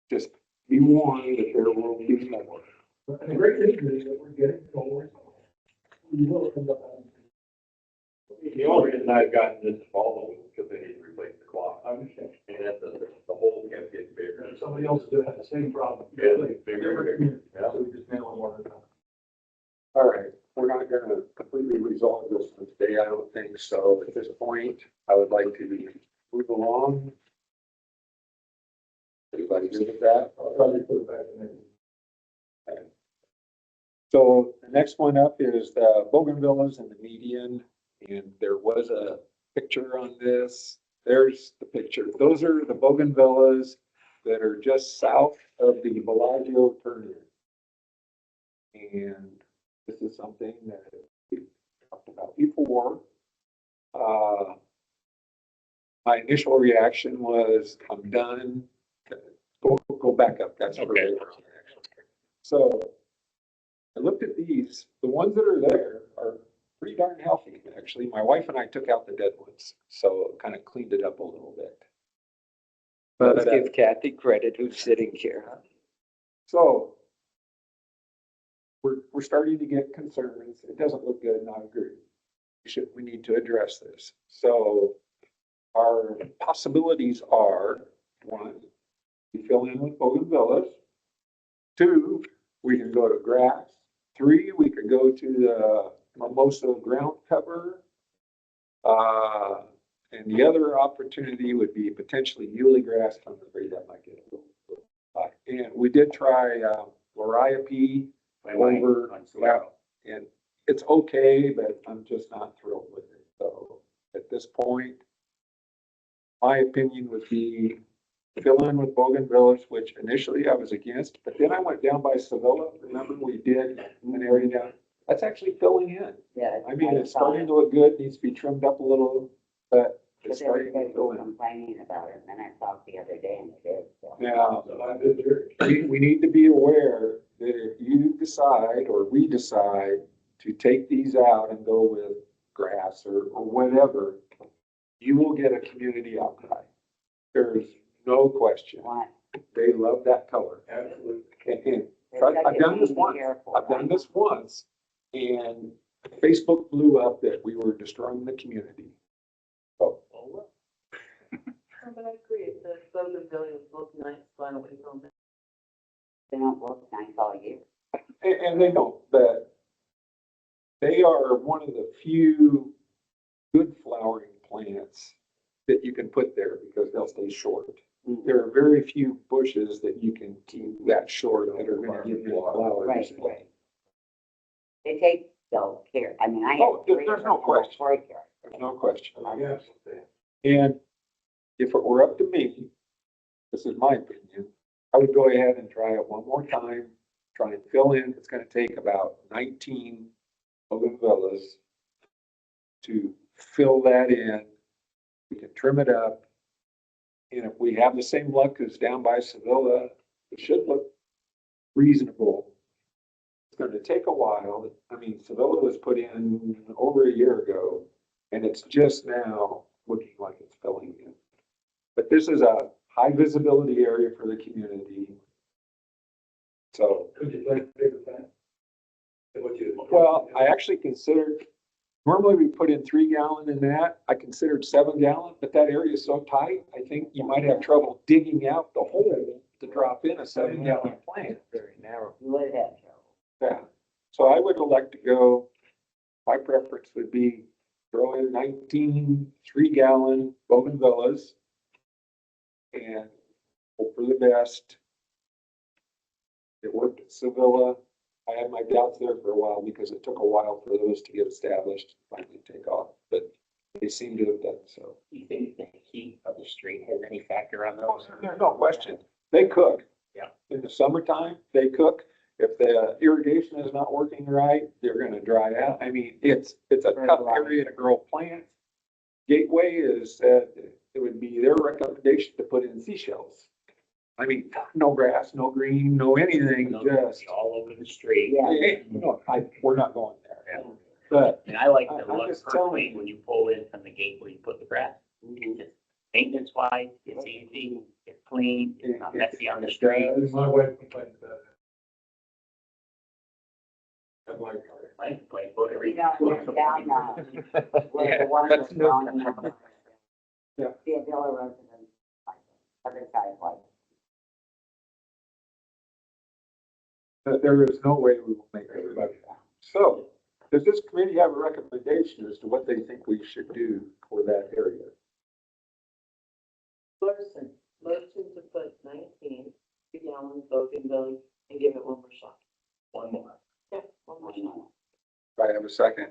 just be warned that there will be more. And the great thing is that we're getting forward. We will end up having. The only reason I've gotten this involved is because they need to replace the clock. I understand. And that the hole kept getting bigger. And somebody else is gonna have the same problem. Yeah, bigger. Yeah. So we just nail them one at a time. All right, we're not gonna completely resolve this one today, I don't think so. At this point, I would like to move along. Everybody good with that? I'll try to put it back in there. So the next one up is the Bougainvillas and the median, and there was a picture on this. There's the picture. Those are the Bougainvillas that are just south of the Bellagio turn. And this is something that we've talked about before. My initial reaction was, I'm done. Go back up. That's for Okay. later. So I looked at these. The ones that are there are pretty darn healthy, actually. My wife and I took out the dead ones, so kind of cleaned it up a little bit. Let's But, give Kathy credit who's sitting here. so we're starting to get concerns. It doesn't look good, and I agree. We need to address this. So our possibilities are, one, we fill in with bougainvillas. Two, we can go to grass. Three, we could go to the mimosa ground cover. And the other opportunity would be potentially muley grass. I'm afraid that might get a little high. And we did try, Liriope over, and it's okay, but I'm just not thrilled with it. So at this point, my opinion would be fill in with bougainvillas, which initially I was against, but then I went down by Sevilla. Remember we did an area down? That's actually filling in. Yeah. I mean, it's starting to look good, needs to be trimmed up a little, but it's But starting everybody to fill was in. complaining about it, and then I talked the other day and they did, so. Now, So I did there. we need to be aware that if you decide, or we decide to take these out and go with grass or whatever, you will get a community outcry. There's no question. Why? They love that color. Absolutely. And It's I've such a done this pain to once. care for, I've done right? this once, and Facebook blew up that we were destroying the community. But I agree, the Southern Village look nice, finally on that. They don't look nice all year. And they don't, but they are one of the few good flowering plants that you can put there because they'll stay short. There are very few bushes that you can keep that short that are gonna give you flowers. Right. They take so care. I mean, I have. Oh, three there's of no them. question. Right there. There's no question. Yes. And if it were up to me, this is my opinion, I would go ahead and try it one more time, try and fill in. It's gonna take about 19 bougainvilleas to fill that in. We can trim it up. And if we have the same luck as down by Sevilla, it should look reasonable. It's gonna take a while. I mean, Sevilla was put in over a year ago, and it's just now looking like it's filling in. But this is a high visibility area for the community. So, Could you play a bigger fan? What you? well, I actually considered, normally we put in 3 gallon in that. I considered 7 gallon, but that area is so tight, I think you might have trouble digging out the hole to drop in a 7 gallon plant. Very narrow. You would have trouble. Yeah, so I would elect to go, my preference would be throw in 19 3 gallon bougainvilleas and hope for the best. It worked at Sevilla. I had my doubts there for a while because it took a while for those to get established, finally take off, but they seem to have done so. Do you think the heat of the street has any factor on those? There's no question. They cook. Yeah. In the summertime, they cook. If the irrigation is not working right, they're gonna dry out. I mean, it's a Very tough dry. area to grow plants. Gateway is, it would be their recommendation to put in seashells. I mean, no grass, no green, no anything, just, All over the street. Yeah. hey, no, we're not going there. But And I like I- the I'm look just telling personally you. when you pull in from the gate where you put the grass. Just maintenance wise, it's easy, it's clean, it's not messy on the street. My wife complains about it. I'm like, I can play foot every. We got one down now. Where the one that's growing in the. Yeah. The Villa residents, like, other side, like. there is no way we will make everybody happy. So, does this committee have a recommendation as to what they think we should do for that area? Motion to put 19 gallons Bougainvillea and give it one more shot. One more. Yeah, one more shot. Do I have a second?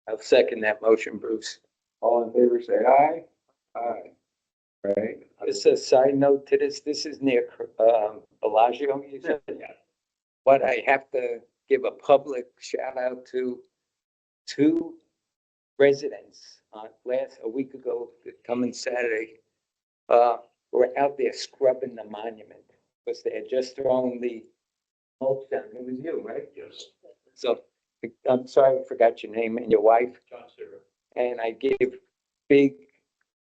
I'll second that motion, Bruce. All in favor, say aye. Aye. Right? Just a side note to this, this is near, Bellagio, you said? Yeah. But I have to give a public shout out to two residents, a week ago, coming Saturday, were out there scrubbing the monument, because they had just thrown the mulch down. It was you, right? Yes. So, I'm sorry, I forgot your name and your wife. John Sarah. And I give big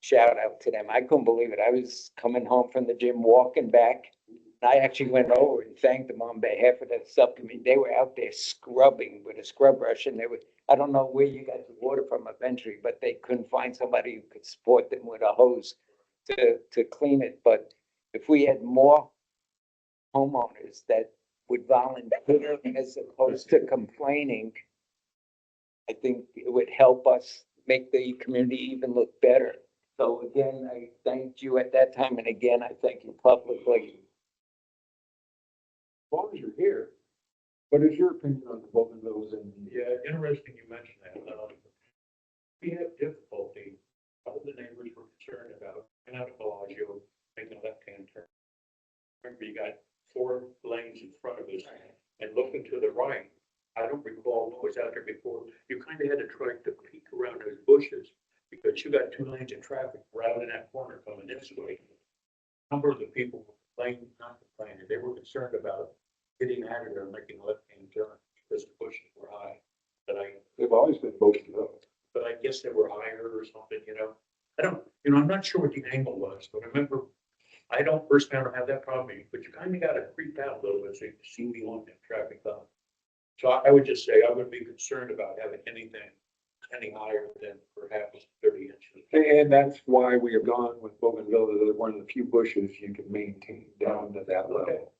shout out to them. I couldn't believe it. I was coming home from the gym, walking back. And I actually went over and thanked them on behalf of the subcommittee. They were out there scrubbing with a scrub brush, and they were, I don't know where you got the water from eventually, but they couldn't find somebody who could support them with a hose to clean it. But if we had more homeowners that would volunteer as opposed to complaining, I think it would help us make the community even look better. So again, I thanked you at that time, and again, I thank you publicly. As long as you're here, what is your opinion on the bougainvilleas and the? Yeah, interesting you mentioned that. We have difficulty, all the neighbors were concerned about, and out of Bellagio, making a left-hand turn. Remember, you got 4 lanes in front of us, and looking to the right, I don't recall what was out there before. You kind of had to try to peek around those bushes, because you got 2 lanes of traffic right in that corner coming this way. A number of the people were complaining, not complaining, they were concerned about getting out of there and making a left-hand turn because the bushes were high. They've always been bougainvilleas. But I guess they were higher or something, you know. I'm not sure what the angle was, but remember, I don't have that problem, but you kind of got to creep out a little bit so you can see beyond that traffic up. So I would just say I would be concerned about having anything any higher than perhaps 30 inches. And that's why we have gone with Bougainvillea. They're one of the few bushes you can maintain down to that level.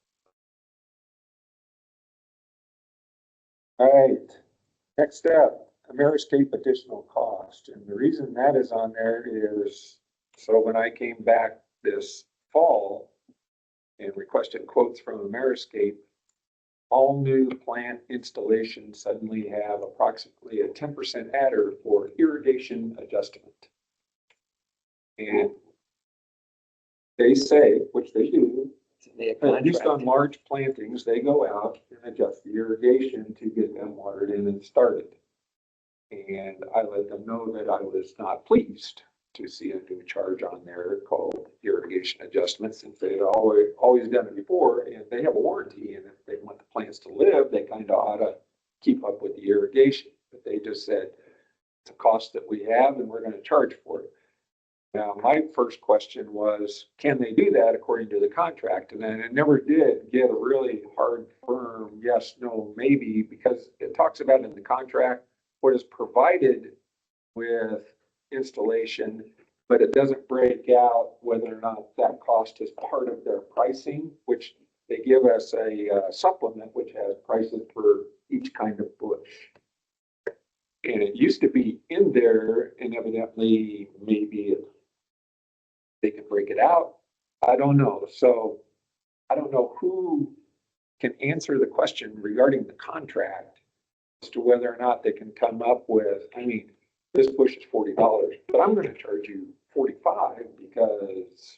All right, next up, Ameriscape additional cost. And the reason that is on there is, so when I came back this fall and requested quotes from Ameriscape, all new plant installations suddenly have approximately a 10% adder for irrigation adjustment. And they say, which they do, at least on large plantings, they go out and adjust the irrigation to get them watered in and started. And I let them know that I was not pleased to see a new charge on there called irrigation adjustments, since they had always done it before, and they have a warranty, and if they want the plants to live, they kind of ought to keep up with the irrigation. But they just said, it's a cost that we have and we're going to charge for it. Now, my first question was, can they do that according to the contract? And then it never did get a really hard, firm yes, no, maybe, because it talks about in the contract what is provided with installation, but it doesn't break out whether or not that cost is part of their pricing, which they give us a supplement which has prices for each kind of bush. And it used to be in there, and evidently maybe they can break it out. I don't know. So I don't know who can answer the question regarding the contract as to whether or not they can come up with, I mean, this bush is $40, but I'm going to charge you 45 because.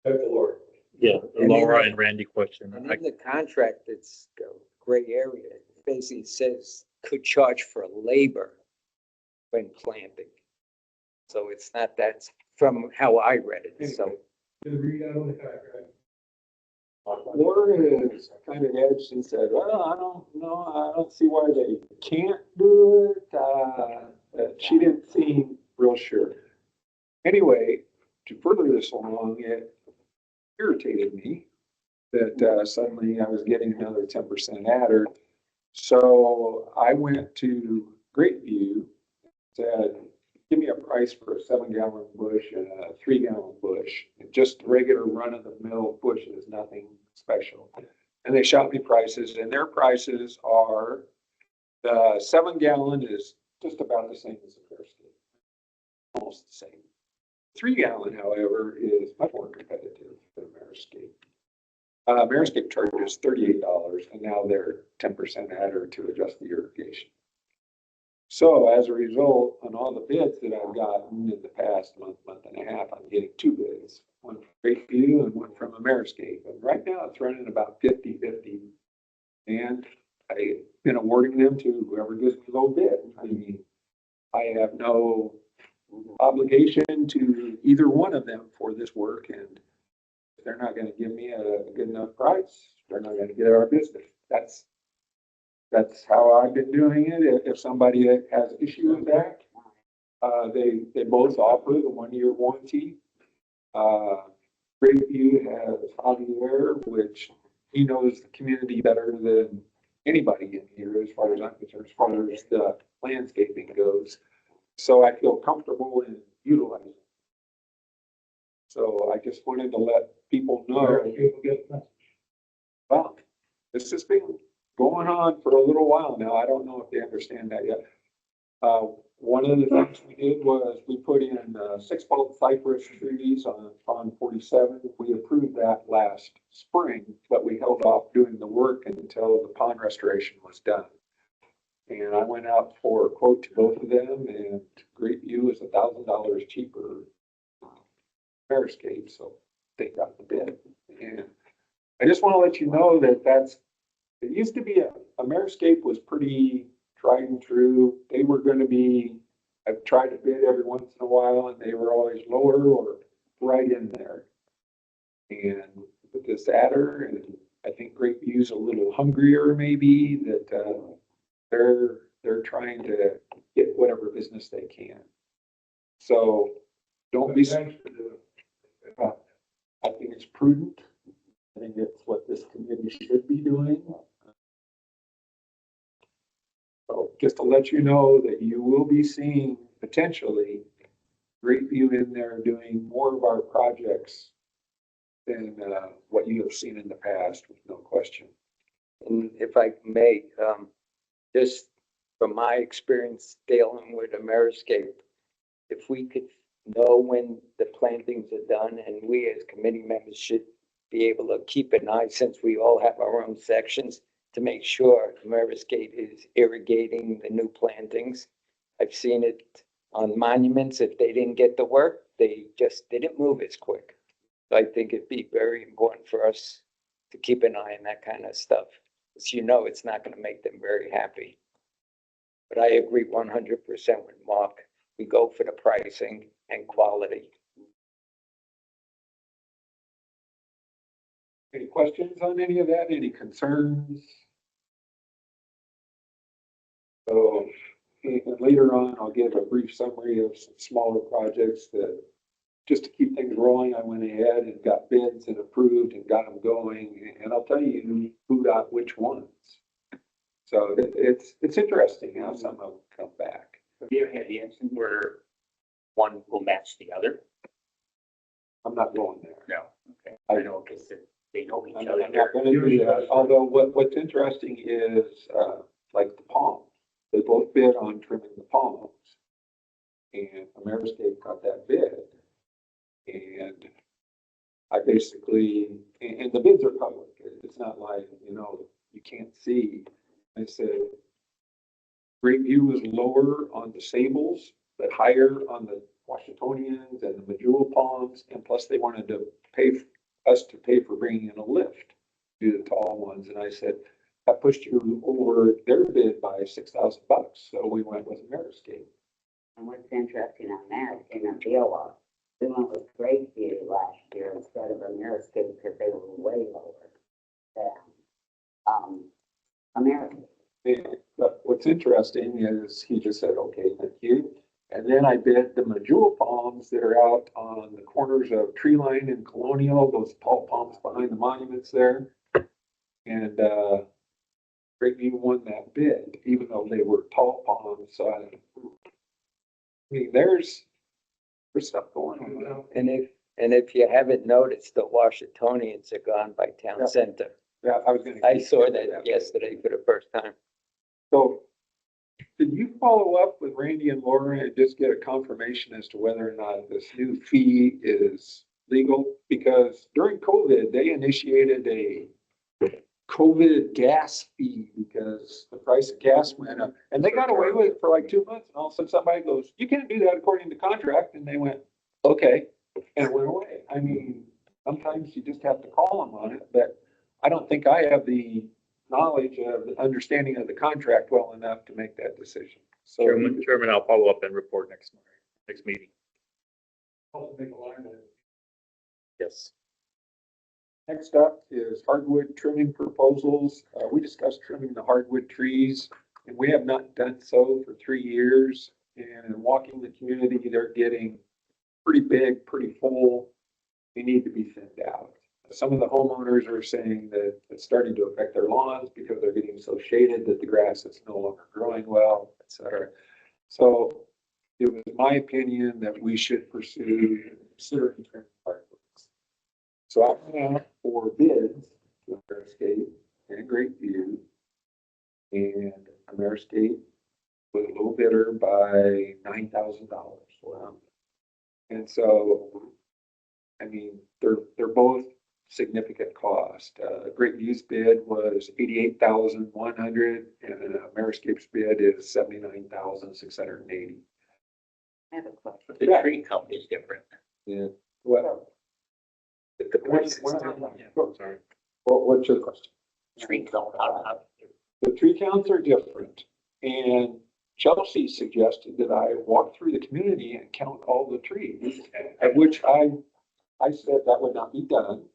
That's the Lord. Yeah, And Laura in- and Randy question. And in the contract, it's a gray area. It basically says could charge for labor when planting. So it's not that, from how I read it, so. Just read out on the contract. Laura is kind of edged and said, well, I don't know. I don't see why they can't do it. But she didn't seem real sure. Anyway, to further this along, it irritated me that suddenly I was getting another 10% adder. So I went to Greatview, said, give me a price for a 7-gallon bush and a 3-gallon bush. And just the regular run-of-the-mill bushes, nothing special. And they shot me prices, and their prices are, the 7-gallon is just about the same as the Ameriscape, almost the same. 3-gallon, however, is much more competitive than Ameriscape. Ameriscape charges $38, and now they're 10% adder to adjust the irrigation. So as a result, on all the bids that I've gotten in the past month and a half, I'm getting 2 bids, one from Greatview and one from Ameriscape. And right now it's running about 50-50. And I've been awarding them to whoever gives me low bid. I mean, I have no obligation to either one of them for this work. And if they're not going to give me a good enough price, they're not going to get our business. That's how I've been doing it. If somebody has issue with that, they both offer the 1-year warranty. Greatview has Javier, which he knows the community better than anybody in here, as far as I'm concerned, as far as the landscaping goes. So I feel comfortable in utilizing it. So I just wanted to let people know. Well, this has been going on for a little while now. I don't know if they understand that yet. One of the things we did was we put in 6-foot cypress trees on pond 47. We approved that last spring, but we held off doing the work until the pond restoration was done. And I went out for a quote to both of them, and Greatview is $1,000 cheaper than Ameriscape, so they got the bid. And I just want to let you know that it used to be Ameriscape was pretty tried and true. They were going to be, I've tried to bid every once in a while, and they were always lower or right in there. And with this adder, and I think Greatview's a little hungrier maybe, that they're trying to get whatever business they can. So don't be, I think it's prudent. I think it's what this committee should be doing. So just to let you know that you will be seeing potentially Greatview in there doing more of our projects than what you have seen in the past, with no question. And if I may, just from my experience dealing with Ameriscape, if we could know when the plantings are done, and we as committee members should be able to keep an eye, since we all have our own sections, to make sure Ameriscape is irrigating the new plantings. I've seen it on monuments. If they didn't get the work, they just didn't move as quick. So I think it'd be very important for us to keep an eye on that kind of stuff. As you know, it's not going to make them very happy. But I agree 100% with Mark. We go for the pricing and quality. Any questions on any of that? Any concerns? So and later on, I'll give a brief summary of some smaller projects that, just to keep things rolling, I went ahead and got bids and approved and got them going. And I'll tell you who got which ones. So it's interesting how some of them come back. Have you ever had the instance where one will match the other? I'm not going there. No. Okay. I know, because they know each I'm other. not gonna do that, although what's interesting is, like the palms, they both bid on trimming the palms. And Ameriscape got that bid. And I basically, and the bids are public, it's not like, you can't see. I said, Greatview was lower on the sables, but higher on the Washingtonians and the medjool palms, and plus they wanted to us to pay for bringing in a lift, do the tall ones, and I said, that pushed you over their bid by $6,000, so we went with Ameriscape. And what's interesting on that, in a deal, we went with Greatview last year instead of Ameriscape because they were way lower than, Ameriscape. But what's interesting is he just said, okay, thank you. And then I bid the medjool palms that are out on the corners of Tree Line and Colonial, those tall palms behind the monuments there. And Greatview won that bid, even though they were tall palms. So I mean, there's stuff going on. And if you haven't noticed, the Washingtonians are gone by town Yeah. center. Yeah, I was gonna. I saw that yesterday for the first time. So did you follow up with Randy and Laura and just get a confirmation as to whether or not this new fee is legal? Because during COVID, they initiated a COVID gas fee because the price of gas went up. And they got away with it for like 2 months. And all of a sudden somebody goes, you can't do that according to contract. And they went, okay, and it went away. I mean, sometimes you just have to call them on it, but I don't think I have the knowledge of the understanding of the contract well enough to make that decision. So Chairman, I'll follow up and report next meeting. Also make a line item. Yes. next up is hardwood trimming proposals. We discussed trimming the hardwood trees, and we have not done so for 3 years. And in walking the community, they're getting pretty big, pretty full. They need to be thinned out. Some of the homeowners are saying that it's starting to affect their lawns because they're getting so shaded that the grass is no longer growing well, et cetera. So it was my opinion that we should pursue considering trimming hardwoods. So I went out for bids to Ameriscape and Greatview, and Ameriscape was a little bidder by $9,000. Wow. And so, I mean, they're both significant cost. Greatview's bid was $88,100, and Ameriscape's bid is $79,680. I have a question. The tree company is different. Yeah. Well, The price is Sorry. what's your question? Tree count, how- The tree counts are different, and Chelsea suggested that I walk through the community and count all the trees, at which I said that would not be done.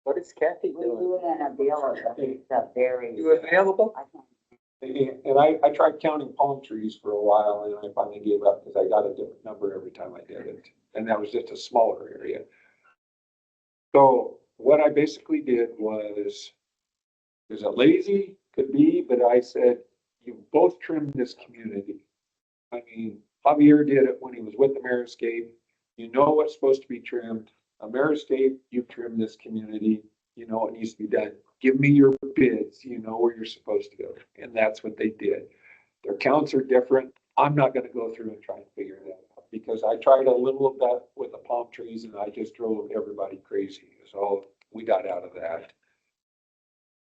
What is Kathy We doing? do it in a deal, but it's a very. You available? I can't. And I tried counting palm trees for a while, and I finally gave up because I got a different number every time I did it. And that was just a smaller area. So what I basically did was, is it lazy? Could be, but I said, you both trimmed this community. I mean, Javier did it when he was with Ameriscape. You know what's supposed to be trimmed. Ameriscape, you've trimmed this community. You know what needs to be done. Give me your bids. You know where you're supposed to go. And that's what they did. Their counts are different. I'm not gonna go through and try and figure that out because I tried a little of that with the palm trees and I just drove everybody crazy. So we got out of that.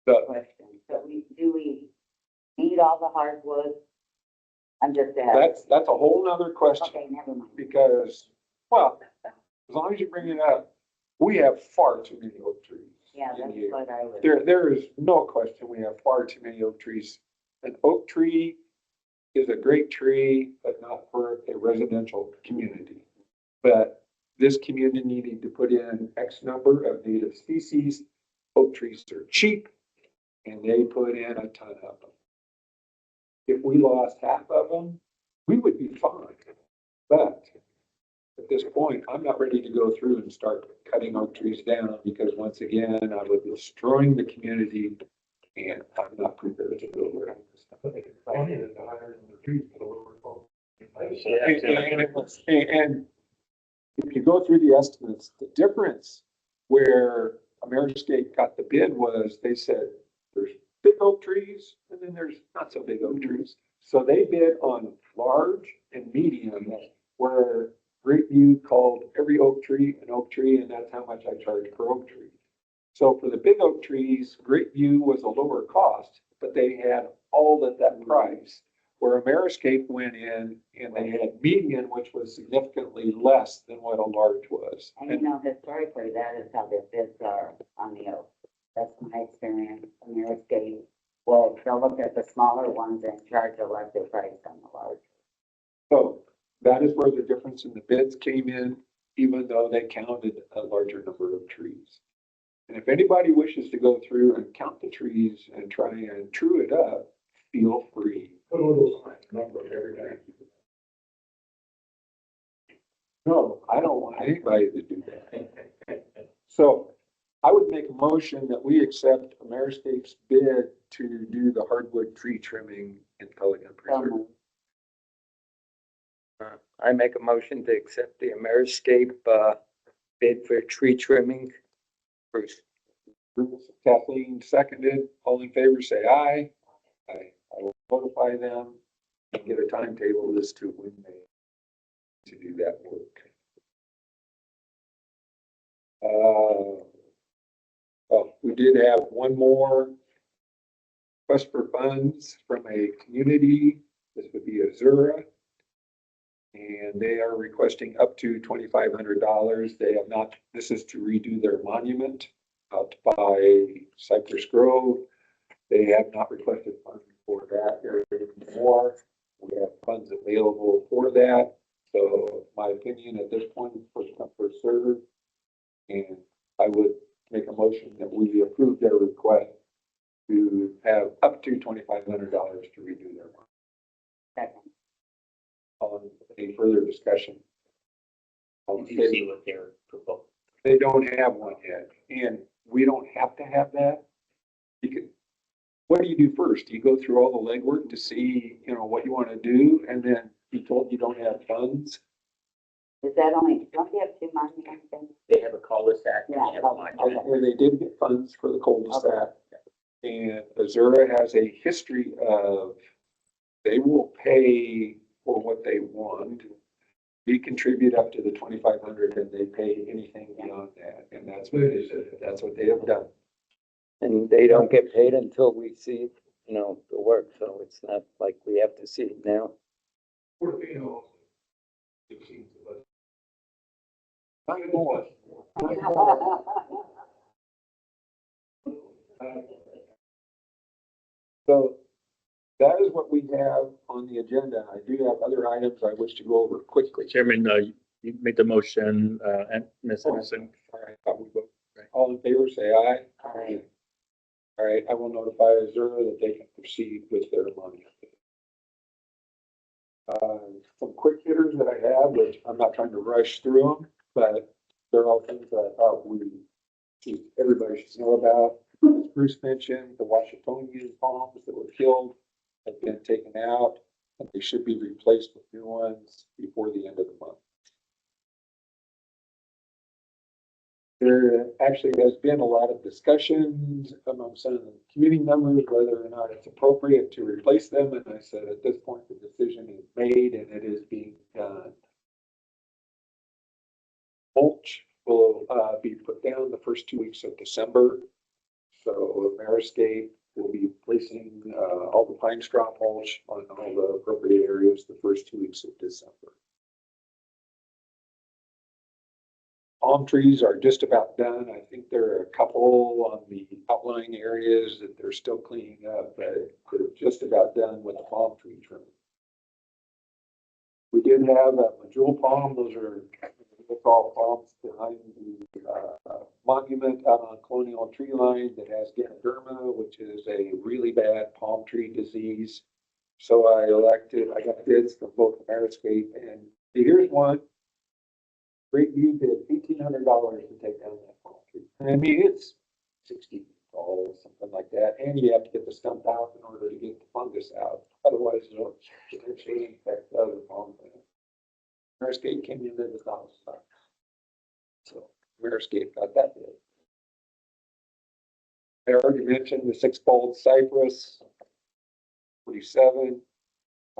But Question, so do we need all the hardwood? I'm just asking. that's a whole nother question Okay, never mind. because, well, as long as you bring it up, we have far too many oak trees. Yeah, in that's the area. what I was. There is no question we have far too many oak trees. An oak tree is a great tree, but not for a residential community. But this community needed to put in X number of native species. Oak trees are cheap and they put in a ton of them. If we lost half of them, we would be fine. But at this point, I'm not ready to go through and start cutting oak trees down because once again, I would be destroying the community and I'm not prepared to go around this stuff. And if you go through the estimates, the difference where Ameriscape got the bid was they said there's big oak trees and then there's not so big oak trees. So they bid on large and medium where Greatview called every oak tree an oak tree and that's how much I charge per oak tree. So for the big oak trees, Greatview was a lower cost, but they had all at that price. Where Ameriscape went in and they had median, which was significantly less than what a large was. And you know, historically, that is how their bids are on the oak. That's my experience. Ameriscape will, they'll look at the smaller ones and charge a lesser price on the large. So that is where the difference in the bids came in, even though they counted a larger number of trees. And if anybody wishes to go through and count the trees and try and true it up, feel free. Put a little number every day. No, I don't want anybody to do that. So I would make a motion that we accept Ameriscape's bid to do the hardwood tree trimming in Pelican Preserve. I make a motion to accept the Ameriscape, bid for tree trimming. Bruce. Kathleen seconded. All in favor, say aye. Aye. I will notify them and get a timetable as to when they to do that work. Oh, we did have one more request for funds from a community. This would be Azura. And they are requesting up to $2,500. They have not, this is to redo their monument out by Cypress Grove. They have not requested funds for that area anymore. We have funds available for that. So my opinion at this point is first come, first served. And I would make a motion that we approve their request to have up to $2,500 to redo their monument. Second. On any further discussion? Did you see what they're proposing? They don't have one yet, and we don't have to have that. Because what do you do first? Do you go through all the legwork to see, you know, what you want to do, and then be told you don't have funds? Is that only, don't they have two monuments then? They have a cul-de-sac. and they Yeah, have a okay, monument. And they did get funds for the cul-de-sac. And Azura has a history of, they will pay for what they want. We contribute up to the 2,500 and they pay anything beyond that. And that's what they have done. And they don't get paid until we see, you know, the work, so it's not like we have to see it now. Not anymore. So that is what we have on the agenda. I do have other items I wish to go over quickly. Chairman, you made the motion, and Ms. Anderson. All right, I will vote. All in favor, say aye. Aye. All right, I will notify Azura that they can proceed with their money. Some quick hitters that I have, which I'm not trying to rush through them, but they're all things that I thought everybody should know about. As Bruce mentioned, the Washingtonian palms that were killed have been taken out, and they should be replaced with new ones before the end of the month. There actually has been a lot of discussions among some of the committee members whether or not it's appropriate to replace them, and I said at this point the decision is made and it is being done. Mulch will be put down the first 2 weeks of December. So Ameriscape will be placing all the pine straw mulch on all the appropriate areas the first 2 weeks of December. Palm trees are just about done. I think there are a couple on the outlying areas that they're still cleaning up, but they're just about done with the palm tree trimming. We did have a jewel palm. Those are all palms behind the monument out on Colonial Tree Line that has Ganoderma, which is a really bad palm tree disease. So I got bids from both Ameriscape and here's one. Great View bid $1,800 to take down that palm tree. I mean, it's 60 feet tall or something like that, and you have to get the stump out in order to get the fungus out. Otherwise, it'll shade infect the other palm plant. Ameriscape came in at $1,000. So Ameriscape got that bid. I already mentioned the 6-fold cypress, 47.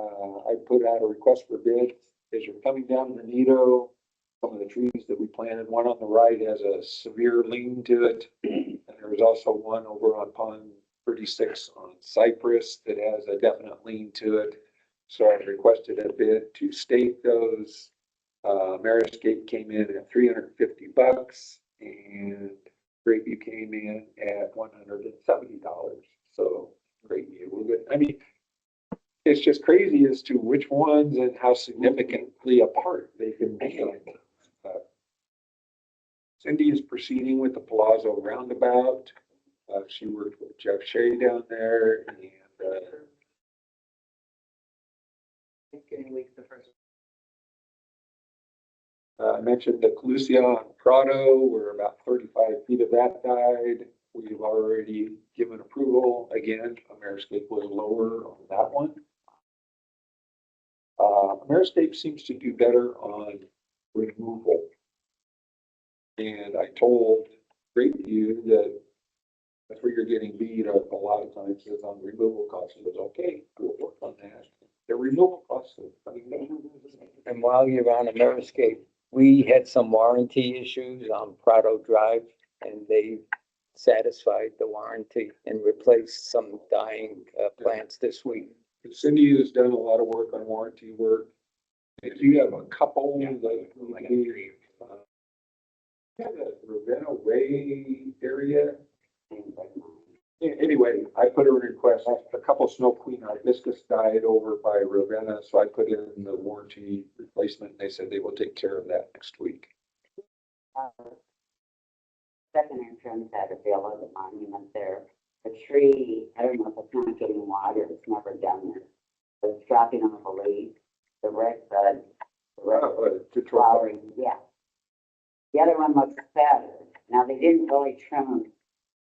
I put out a request for bids as you're coming down the Nido. Some of the trees that we planted, one on the right has a severe lean to it. And there was also one over on Pond 36 on cypress that has a definite lean to it. So I requested a bid to stake those. Ameriscape came in at $350 and Great View came in at $170. So Great View, we're good. I mean, it's just crazy as to which ones and how significantly apart they can be. Cindy is proceeding with the Palazzo roundabout. She worked with Jeff Shea down there and Thanksgiving week's the first. I mentioned the Calusia on Prado, where about 35 feet of that died. We've already given approval. Again, Ameriscape was lower on that one. Ameriscape seems to do better on removal. And I told Great View that that's where you're getting beat up a lot of times is on removal costs. It was okay, we'll work on that. The removal costs. And while you're on Ameriscape, we had some warranty issues on Prado Drive and they satisfied the warranty and replaced some dying plants this week. Cindy has done a lot of work on warranty work. If you have a couple that the Ravenna Way area. Anyway, I put a request, a couple snow queen hibiscus died over by Ravenna, so I put in the warranty replacement. They said they will take care of that next week. Second entrance at a bill of the monument there. The tree, I don't know if it's not getting water, it's never done this. But it's dropping off a leaf, the red bud, the flowering, yeah. The other one looks better. Now, they didn't really trim them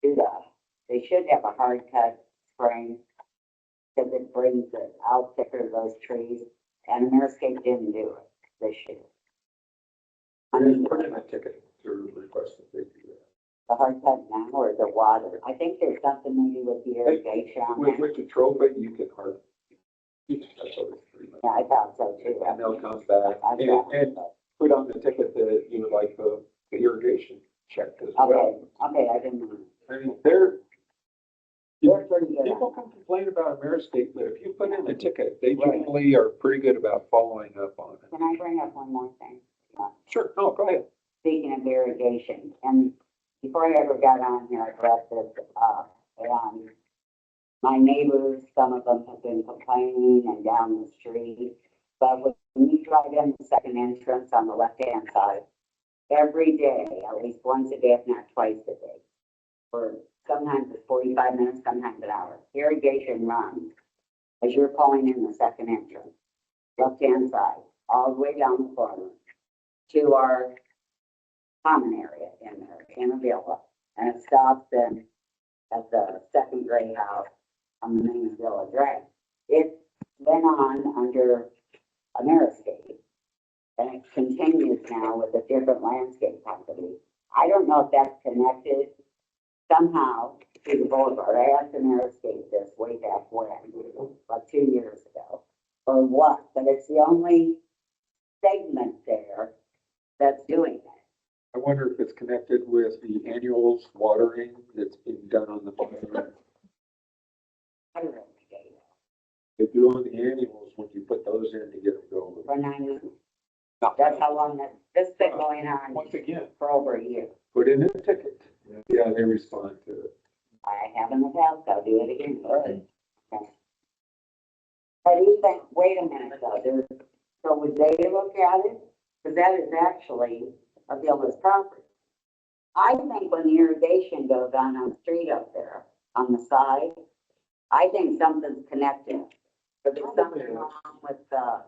to that. They should have a hard cut spring because it brings it out thicker, those trees. And Ameriscape didn't do it this year. I mean, put in a ticket to request that they do that. the hard cut now or the water. I think there's something maybe with the irrigation on With that. the trophy, you can hard. Yeah, Yeah, I thought so too. and they'll come back and put on the ticket that you would like the irrigation checked as well. Okay, I didn't know. I mean, they're pretty good. people can complain about Ameriscape, but if you put in a ticket, they generally are pretty good about following up on it. Can I bring up one more thing? Sure, no, go ahead. Speaking of irrigation, and before I ever got on here, I brought this up, and my neighbors, some of them have been complaining and down the street, but when you drive in the second entrance on the left-hand side, every day, at least once a day, if not twice a day, for sometimes it's 45 minutes, sometimes an hour, irrigation runs as you're pulling in the second entrance, left-hand side, all the way down the corner to our common area in there, in a villa, and it stops then at the second gray house on the main villa drive. it went on under Ameriscape. And it continues now with a different landscape company. I don't know if that's connected somehow to the boulevard. I asked Ameriscape this way back when, like 2 years ago, or what, but it's the only segment there that's doing that. I wonder if it's connected with the annuals watering that's being done on the farm. I don't know. They do on the annuals when you put those in to get them going. For 9 years. Now, That's how long this has been going on once again, for over a year. put in a ticket. Yeah, they respond to it. I have in the past, I'll do it again. Okay. But you think, wait a minute though, so would they look at it? Because that is actually a builder's property. I think when the irrigation goes on the street up there, on the side, I think something's connected. But there's something wrong with,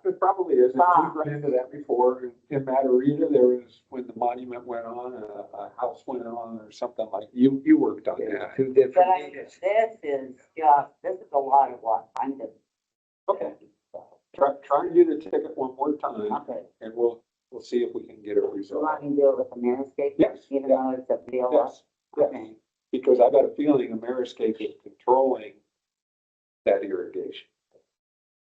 It probably is. Ah. We've run into that before. In Matarita, there was, when the monument went on, a house went on or something like, you worked on that. Two but different I, meters. this is a lot of what I'm just, Okay. Try and do the ticket one more time okay. and we'll see if we can get it So resolved. I can do it with the Ameriscape? Yes, Even yeah. though it's a bill? Yes, yes. Okay. Because I got a feeling Ameriscape is controlling that irrigation.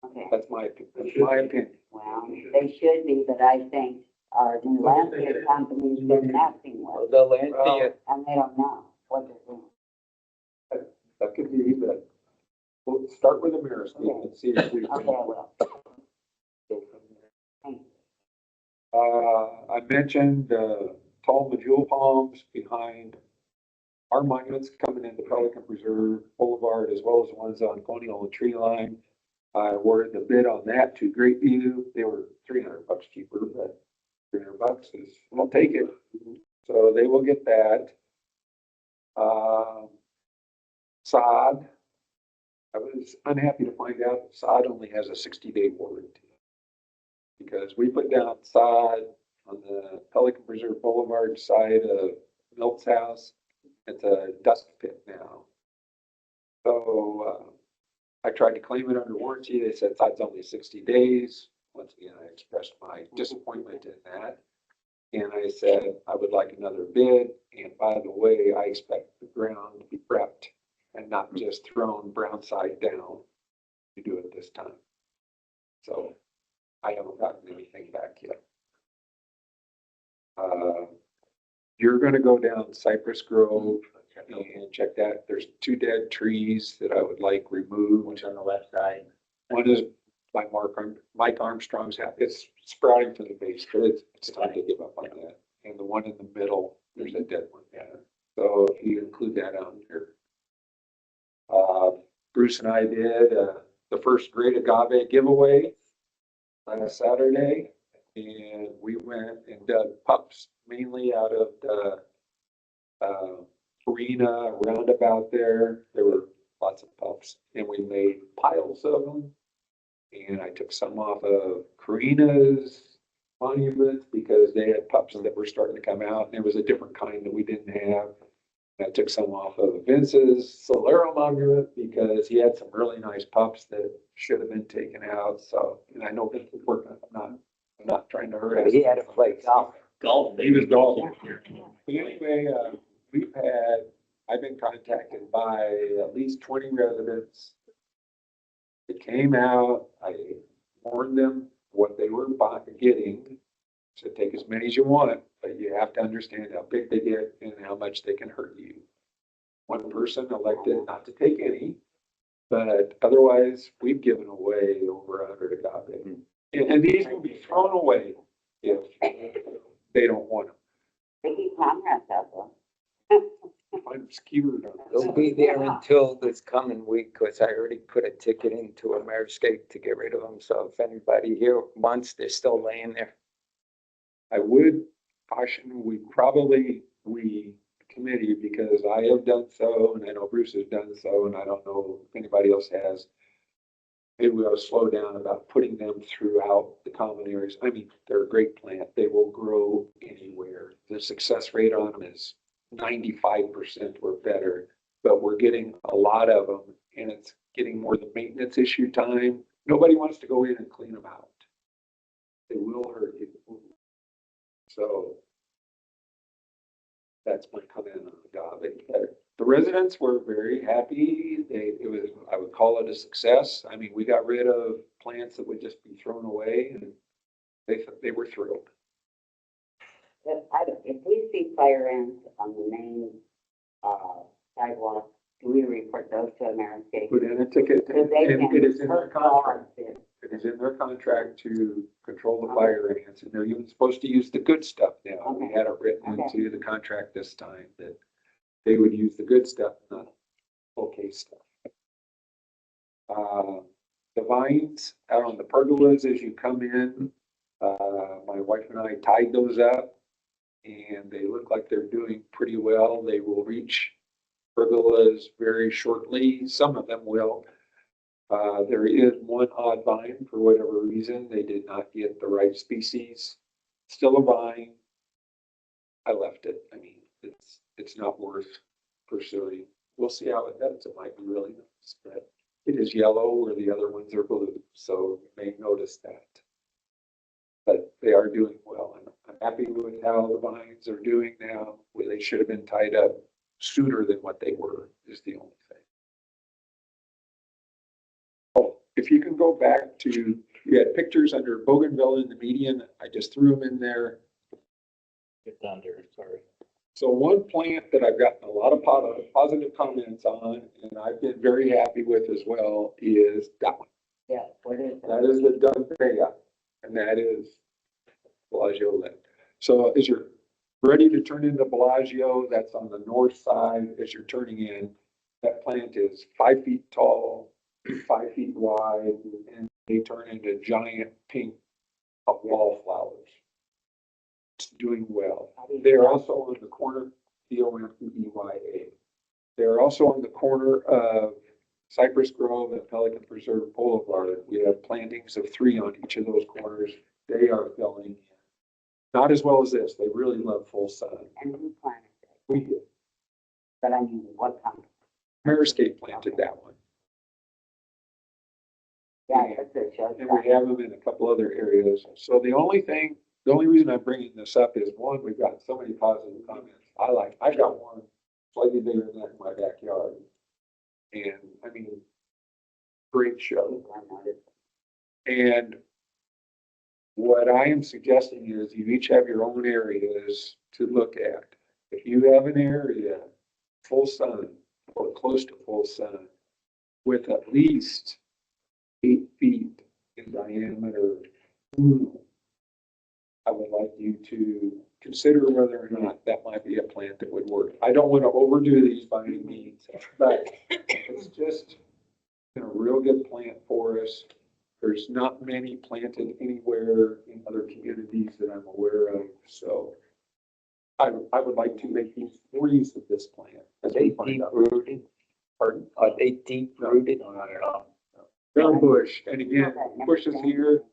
Okay. That's my opinion. Well, they should be, but I think our new landscape company's been messing with, The landscape, and they don't know what they're doing. That could be, but we'll start with Ameriscape and see if we Okay, can I will. go from there. Thank you. I mentioned, tall medjool palms behind our monuments coming into Pelican Preserve Boulevard, as well as the ones on Colonial and Tree Line. I awarded the bid on that to Great View. They were $300 cheaper, but $300 is, we'll take it. So they will get that. Sod. I was unhappy to find out that sod only has a 60-day warranty. Because we put down sod on the Pelican Preserve Boulevard side of Milt's house. It's a dust pit now. So, I tried to claim it under warranty. They said sod's only 60 days. Once again, I expressed my disappointment in that. And I said, I would like another bid. And by the way, I expect the ground to be prepped and not just thrown brown side down to do it this time. So I haven't gotten anything back yet. You're gonna go down Cypress Grove and check that. There's 2 dead trees that I would like removed. One's on the left side. One is by Mike Armstrong's house. It's sprouting from the base, but it's time to give up on that. And the one in the middle, there's a dead one there. So if you include that on here. Bruce and I did, the first Great Agave giveaway last Saturday. And we went and dug pups mainly out of the, arena roundabout there. There were lots of pups and we made piles of them. And I took some off of Karina's monument because they had pups that were starting to come out. And there was a different kind that we didn't have. And I took some off of Vince's Solero monument because he had some really nice pups that should have been taken out. So, and I know Vince was working on it. I'm not trying to harass. he had to play golf. Golf. He was golfing. But anyway, I've been contacted by at least 20 residents. It came out, I warned them what they were getting. So take as many as you want, but you have to understand how big they get and how much they can hurt you. One person elected not to take any, but otherwise we've given away over 100 agave. And these will be thrown away if they don't want them. They keep comrades out there. I'm skewered on They'll be there until this coming week, because I already put a ticket into Ameriscape to get rid of them. So if anybody here wants, they're still laying there. I would caution, we committee, because I have done so, and I know Bruce has done so, and I don't know if anybody else has. Maybe we ought to slow down about putting them throughout the common areas. I mean, they're a great plant. They will grow anywhere. The success rate on them is 95% or better, but we're getting a lot of them and it's getting more of the maintenance issue time. Nobody wants to go in and clean them out. They will hurt you. So that's my comment on the job. The residents were very happy. It was, I would call it a success. I mean, we got rid of plants that would just be thrown away and they were thrilled. If we see fire ants on the main, sidewalk, do we report those to Ameriscape? Put in a ticket Because they and it is in can their hurt contract. dogs. It is in their contract to control the fire ants, and they're even supposed to use the good stuff now. We had it written into the contract this time that they would use the good stuff, not okay stuff. The vines out on the pergolas as you come in, my wife and I tied those up, and they look like they're doing pretty well. They will reach pergolas very shortly. Some of them will. There is one odd vine for whatever reason. They did not get the right species. Still a vine. I left it. I mean, it's not worth pursuing. We'll see how it does. It might be really nice, but it is yellow where the other ones are blue, so you may notice that. But they are doing well. I'm happy with how the vines are doing now. Where they should have been tied up sooner than what they were is the only thing. Oh, if you can go back to, you had pictures under Bougainville in the median. I just threw them in there. Get down there, sorry. So one plant that I've gotten a lot of positive comments on, and I've been very happy with as well, is that one. Yeah, what is that? That is the Dunpea, and that is Bellagio Lake. So as you're ready to turn into Bellagio, that's on the north side as you're turning in. That plant is 5 feet tall, 5 feet wide, and they turn into giant pink wallflowers. It's doing well. They're also on the corner, Dompeya. They're also on the corner of Cypress Grove and Pelican Preserve Boulevard. We have plantings of 3 on each of those corners. They are filling in. Not as well as this. They really love full sun. And who planted it? We did. But I mean, what company? Ameriscape planted that one. Yeah, that's a show. And we have them in a couple other areas. So the only reason I'm bringing this up is one, we've got so many positive comments. I've got one slightly bigger than that in my backyard. And I mean, great show. And what I am suggesting is you each have your own areas to look at. If you have an area full sun or close to full sun with at least 8 feet in diameter, I would like you to consider whether or not that might be a plant that would work. I don't want to overdo these by any means, but it's just been a real good plant for us. There's not many planted anywhere in other communities that I'm aware of, so I would like to make more use of this plant. Are they deep rooted? Pardon? Are they deep rooted? No, not at all. They're a bush, and again, bushes here,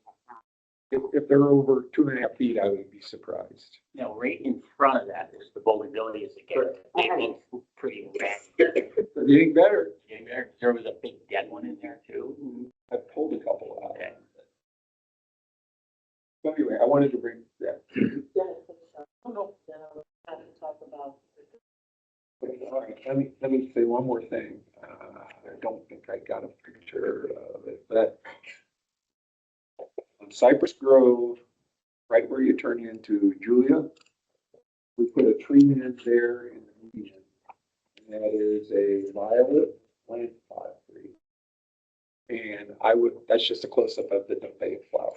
if they're over 2.5 feet, I would be surprised. You know, right in front of that is the bowling as it gets. They look pretty bad. They're getting better. There was a big dead one in there too. I pulled a couple out. Okay. So anyway, I wanted to bring that. No, have to talk about. All right, let me say one more thing. I don't think I got a picture of it, but on Cypress Grove, right where you turn into Julia, we put a tree in there in the median. And that is a violet plant pot tree. And that's just a close-up of the Dunpea flower.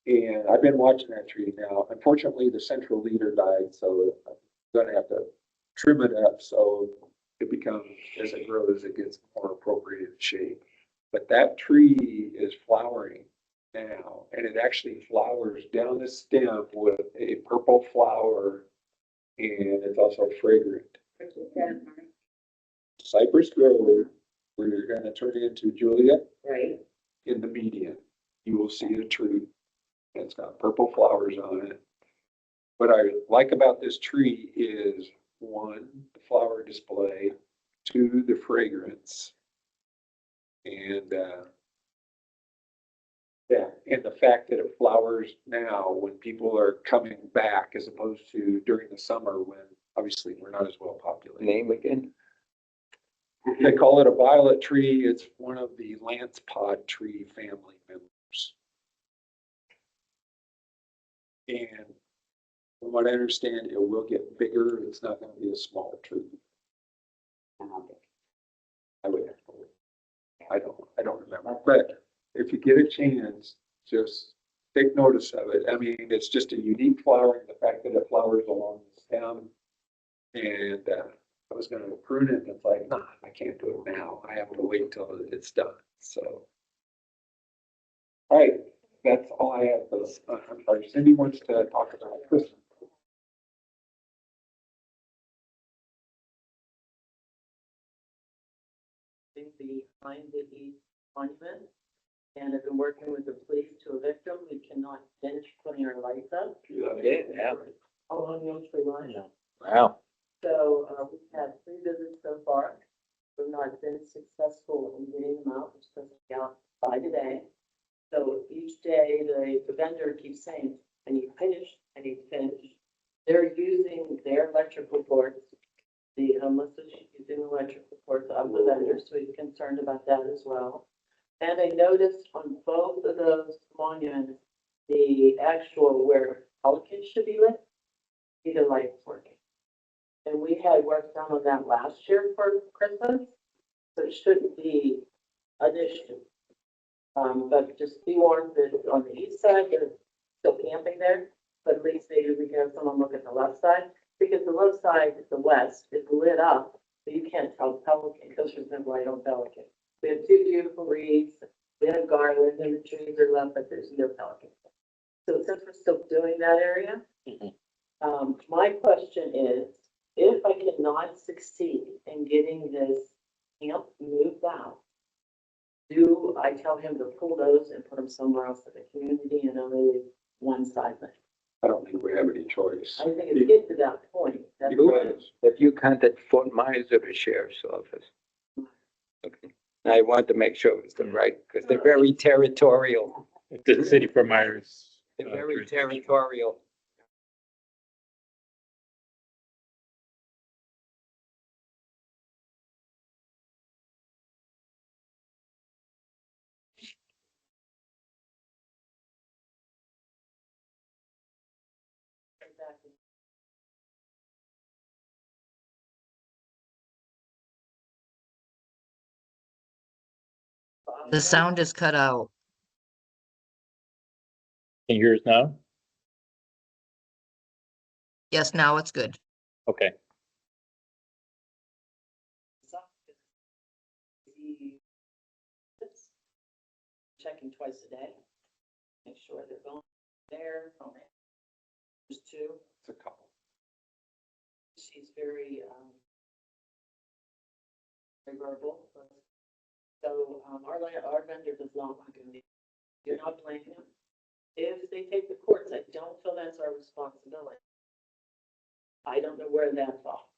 And I've been watching that tree now. Unfortunately, the central leader died, so I'm gonna have to trim it up so it becomes, as it grows, it gets more appropriate shape. But that tree is flowering now, and it actually flowers down the stem with a purple flower, and it's also fragrant. Cypress Grove, where you're gonna turn into Julia, Right. in the median, you will see a tree. It's got purple flowers on it. What I like about this tree is 1, the flower display, 2, the fragrance, And, yeah, and the fact that it flowers now when people are coming back as opposed to during the summer when obviously we're not as well populated. Name again? They call it a violet tree. It's one of the lance pod tree family members. And from what I understand, it will get bigger. It's not going to be a small tree. I would, I don't remember, but if you get a chance, just take notice of it. I mean, it's just a unique flowering, the fact that it flowers along the stem. And, I was gonna prune it and it's like, nah, I can't do it now. I have to wait till it's done, so. All right, that's all I have for this. I'm sorry, Cindy wants to talk about Christmas. Behind the East Monument. And I've been working with the police to evict them. We cannot finish putting our lights up Yeah. along the Oak Tree line. Wow. So, we've had 3 visits so far. We've not been successful in getting them out. We're supposed to be out by today. So each day, the vendor keeps saying, I need to finish, I need to finish. They're using their electrical cords. The Melissa, she's using electrical cords of the vendor, so he's concerned about that as well. And I noticed on both of those monuments, the actual where pelicans should be lit, either light is working. And we had work done on that last year for Christmas, so it shouldn't be an issue. But just be warned that on the east side, they're still camping there, but at least maybe we can have someone look at the left side, because the left side, the west, is lit up, but you can't tell pelican, because there's no light on pelican. We have 2 beautiful wreaths, we have garland, and the trees are left, but there's no pelican. So since we're still doing that area, my question is, if I cannot succeed in getting this camp moved out, do I tell him to pull those and put them somewhere else in the community and only one side thing? I don't think we have any choice. I think it's get to that point. That's right. If you contact Fort Myers or the sheriff's office. Okay. I want to make sure it's the right, because they're very territorial. The city for Myers. They're very territorial. Exactly. The sound is cut out. Can you hear us now? Yes, now it's good. Okay. Checking twice a day. Make sure they're going there. There's 2. It's a couple. She's very, very verbal. So, our vendor does not want to do it. You're not blaming them. If they take the courts, I don't feel that's our responsibility. I don't know where that falls.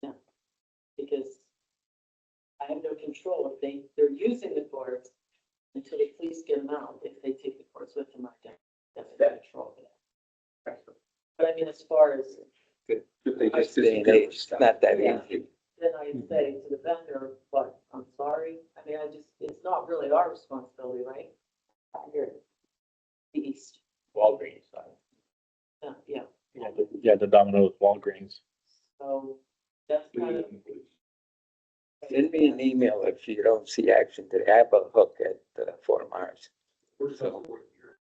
No, because I have no control if they're using the courts until the police get them out. If they take the courts with them, I don't have no control of that. But I mean, as far as, If they This just day and disappear age, stuff. it's not that Yeah. easy. then I'd say to the vendor, but I'm sorry. I mean, it's not really our responsibility, right? Here, the east, Walgreens. yeah. Yeah, the Domino's Walgreens. So that's kind of. Send me an email if you don't see action to have a hook at Fort Myers. Where's that word here?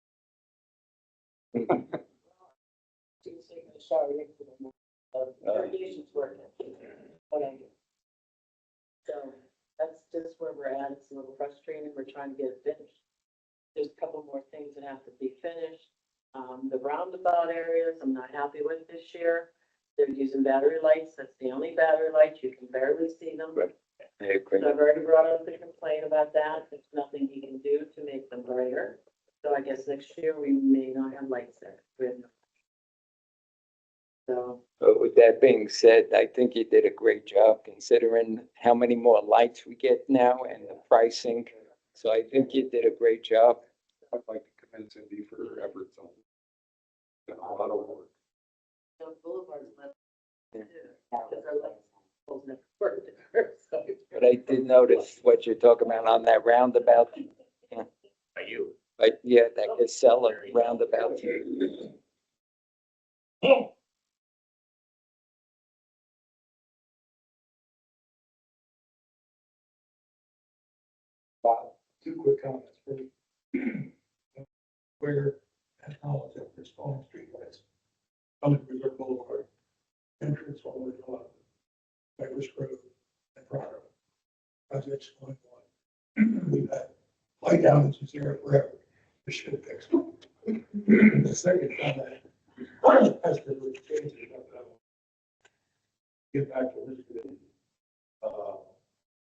She's taking a shower next to them. Irrigation's working. What I do. So that's just where we're at. It's a little frustrating. We're trying to get it finished. There's a couple more things that have to be finished. The roundabout areas, I'm not happy with this year. They're using battery lights. That's the only battery lights. You can barely see them. Right. I agree. So I've already brought up the complaint about that. There's nothing he can do to make them brighter. So I guess next year we may not have lights there. We have no So, But with that being said, I think you did a great job considering how many more lights we get now and the pricing. So I think you did a great job. I'd like to commend Cindy for her efforts on. Done a lot of work. the Boulevard's left Yeah. too, because our light poles never worked there, so. But I did notice what you're talking about on that roundabout. Are you? Like, yeah, that Casella roundabout. Bob, two quick comments for you. Where and how is that responding street lights? On the Reserve Boulevard, entrance all the way to Beggars Road and Prado. Projects going on. We've had light outages there forever. We should have fixed it. The second comment has been really changing. Get back to this.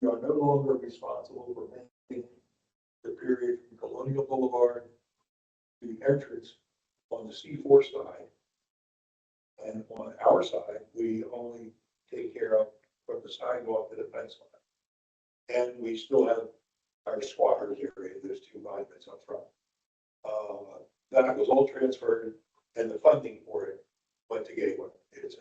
You are no longer responsible for maintaining the period from Colonial Boulevard to the entrance on the C4 side. And on our side, we only take care of from the sidewalk to the fence line. And we still have our squatters area, there's two monuments up front. That was all transferred and the funding for it went to Gateway. It's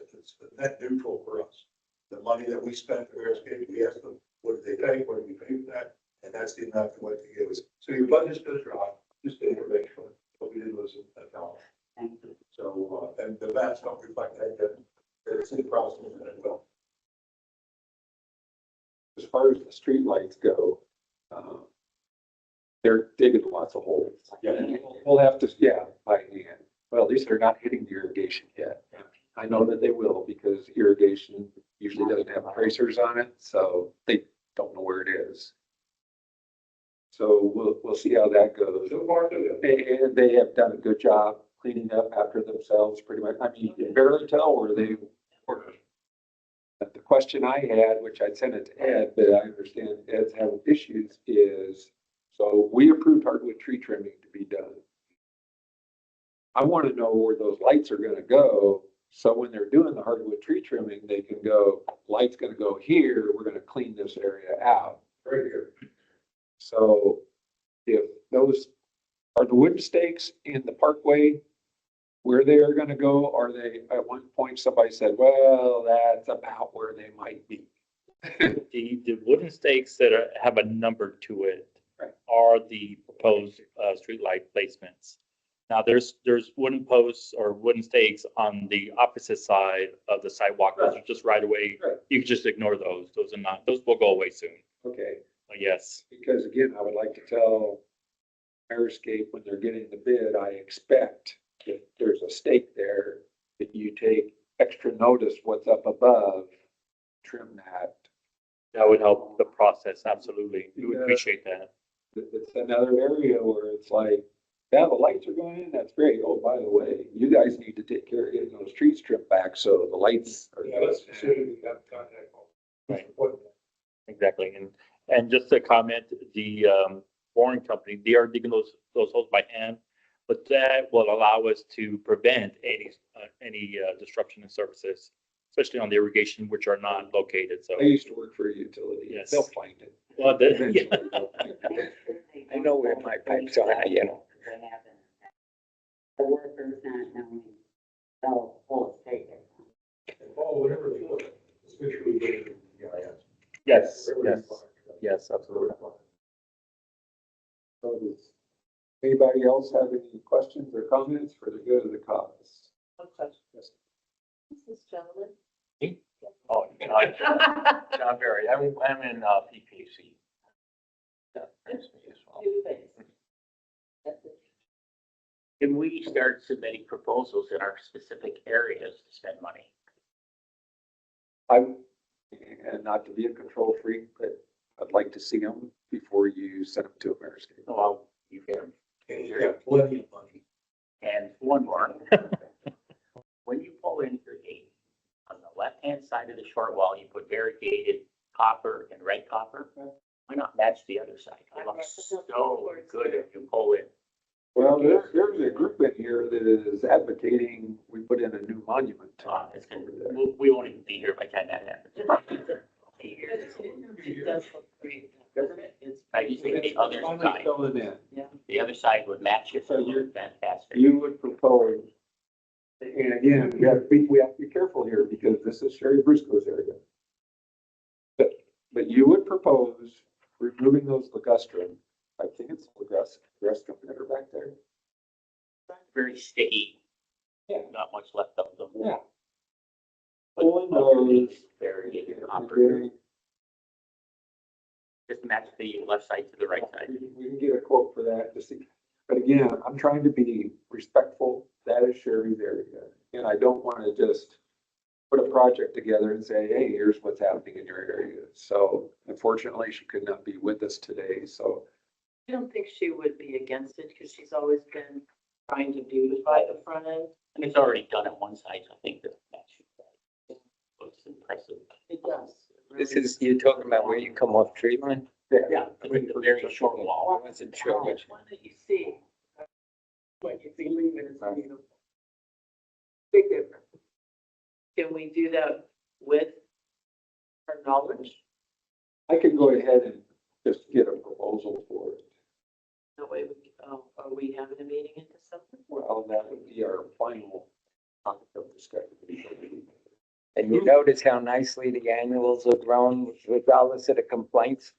net neutral for us. The money that we spent for Airscape, we asked them, what did they pay? What did we pay for that? And that's the amount that went to Gateway. So your budget's going to drop, just information, but we didn't lose a dollar. Thank you. So, and the maps don't reflect that it's in the process and it will. As far as the streetlights go, they're digging lots of holes. Yeah. We'll have to, yeah, by hand. Well, at least they're not hitting the irrigation yet. I know that they will because irrigation usually doesn't have tracers on it, so they don't know where it is. So we'll see how that goes. So far, so good. And they have done a good job cleaning up after themselves pretty much. I mean, you can barely tell where they were. But the question I had, which I sent it to Ed, but I understand Ed's having issues, is, so we approved hardwood tree trimming to be done. I want to know where those lights are going to go. So when they're doing the hardwood tree trimming, they can go, light's going to go here. We're going to clean this area out. Right here. So if those are the wooden stakes in the parkway, where they are going to go, are they, at one point, somebody said, well, that's about where they might be. The wooden stakes that have a number to it Right. are the proposed streetlight placements. Now, there's wooden posts or wooden stakes on the opposite side of the sidewalk. Those are just right away. Right. You can just ignore those. Those are not, those will go away soon. Okay, But yes, because again, I would like to tell Airscape when they're getting the bid, I expect if there's a stake there, that you take extra notice what's up above, trim that. that would help the process. Absolutely. We would Yeah. appreciate that. It's another area where it's like, yeah, the lights are going in, that's great. Oh, by the way, you guys need to take care of getting those trees trimmed back so the lights are. Yeah, that's the city we have contact on. Right. What- Exactly. And just to comment, the boring company, they are digging those holes by hand, but that will allow us to prevent any disruption in services, especially on the irrigation, which are not located. So, I used to work for a utility. Yes. They'll find it. well, Eventually, yeah. they'll find it. I know where my pipes are, you know. They haven't. The workers not knowing, they'll pull a stake. And Paul, whatever they look, especially with the GIS. Yes, Whatever yes, you find. yes, absolutely. So does anybody else have any questions or comments for the good of the cause? One question. Who's this gentleman? Oh, John Barry, I'm in PPC. Yeah, that's me as well. Two things. That's it. Can we start submitting proposals in our specific areas to spend money? And not to be a control freak, but I'd like to see them before you send them to Ameriscape. Well, you can. And you got plenty of money. And one more. When you pull in your gate, on the left-hand side of the short wall, you put variegated copper and red copper. Why not match the other side? It looks so good if you pull in. Well, there's a group in here that is advocating we put in a new monument. It's gonna, we won't even be here by the time that happens. It does look great. It's. I just think the other Finally side, filling in. the other side would match it, so you're fantastic. You would propose, and again, we have to be careful here because this is Sherry Briscoe's area. But you would propose removing those ligustrum, I think it's ligustrum that are back there. Very sticky. Yeah. Not much left of them. Yeah. But Pulling those. very operative. Just match the left side to the right side. We can get a quote for that to see. But again, I'm trying to be respectful. That is Sherry's area. And I don't want to just put a project together and say, hey, here's what's happening in your area. So unfortunately, she could not be with us today. So I don't think she would be against it because she's always been trying to beautify the front end. And it's already done on one side, so I think that looks impressive. It does. This is, you're talking about where you come off tree line? Yeah, it's a very short wall. I wasn't sure which. One that you see. When you see leaving, it's beautiful. Big difference. Can we do that with her knowledge? I can go ahead and just get a proposal for it. That way, are we having a meeting in December? Well, that would be our final topic of discussion. And you notice how nicely the annuals are grown regardless of the complaints?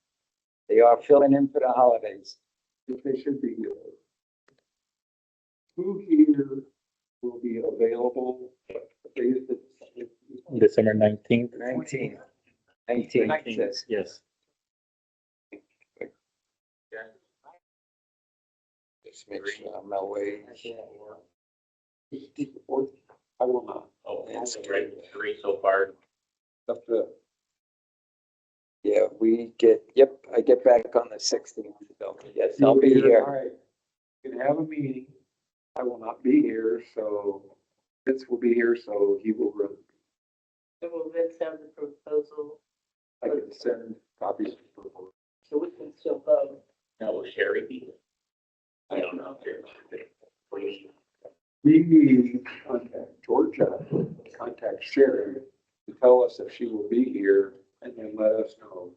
They are filling in for the holidays. They should be. Who here will be available? December 19th. 19. 19 says. Yes. Just make sure I'm away. I will not. Oh, that's great, great so far. Up to, Yeah, I get back on the 16th. So yes, I'll be all here. right. You can have a meeting. I will not be here, so Vince will be here, so he will run. So will Vince have the proposal, I can send copies of the proposal. so we can still vote? Now, will Sherry be? I don't know. Please. We need to contact Georgia, contact Sherry to tell us if she will be here and then let us know.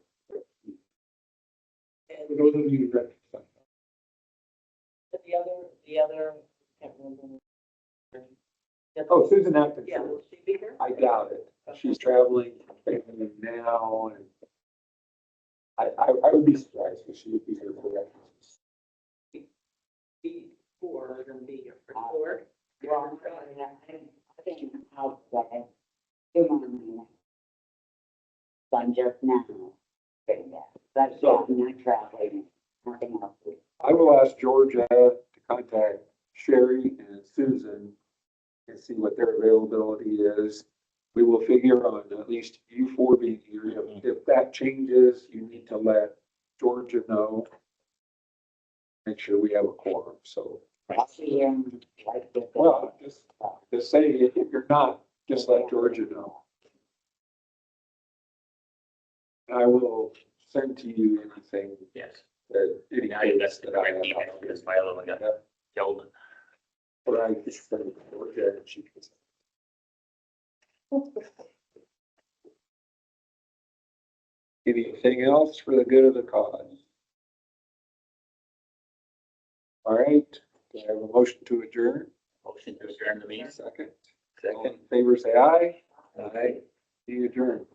And For those of you that. the other, can't remember. Oh, Susan Atkins. Yeah, will she be here? I doubt it. She's traveling now and I would be surprised if she would be here for that. Before, than be here for four. Well, I think outside, done just now. But yeah, I'm not traveling, nothing else. I will ask Georgia to contact Sherry and Susan and see what their availability is. We will figure on at least you four being here. If that changes, you need to let Georgia know. Make sure we have a quorum, so. I'll see him like this. Well, just say if you're not, just let Georgia know. I will send to you anything Yes. that, any Now you dates got the that I correct email, have. because my other one got killed. But I just send it to Georgia and she can. Anything else for the good of the cause? All right, do I have a motion to adjourn? Motion to adjourn the meeting. Second. All Second. in favor, say aye. Aye. Be adjourned.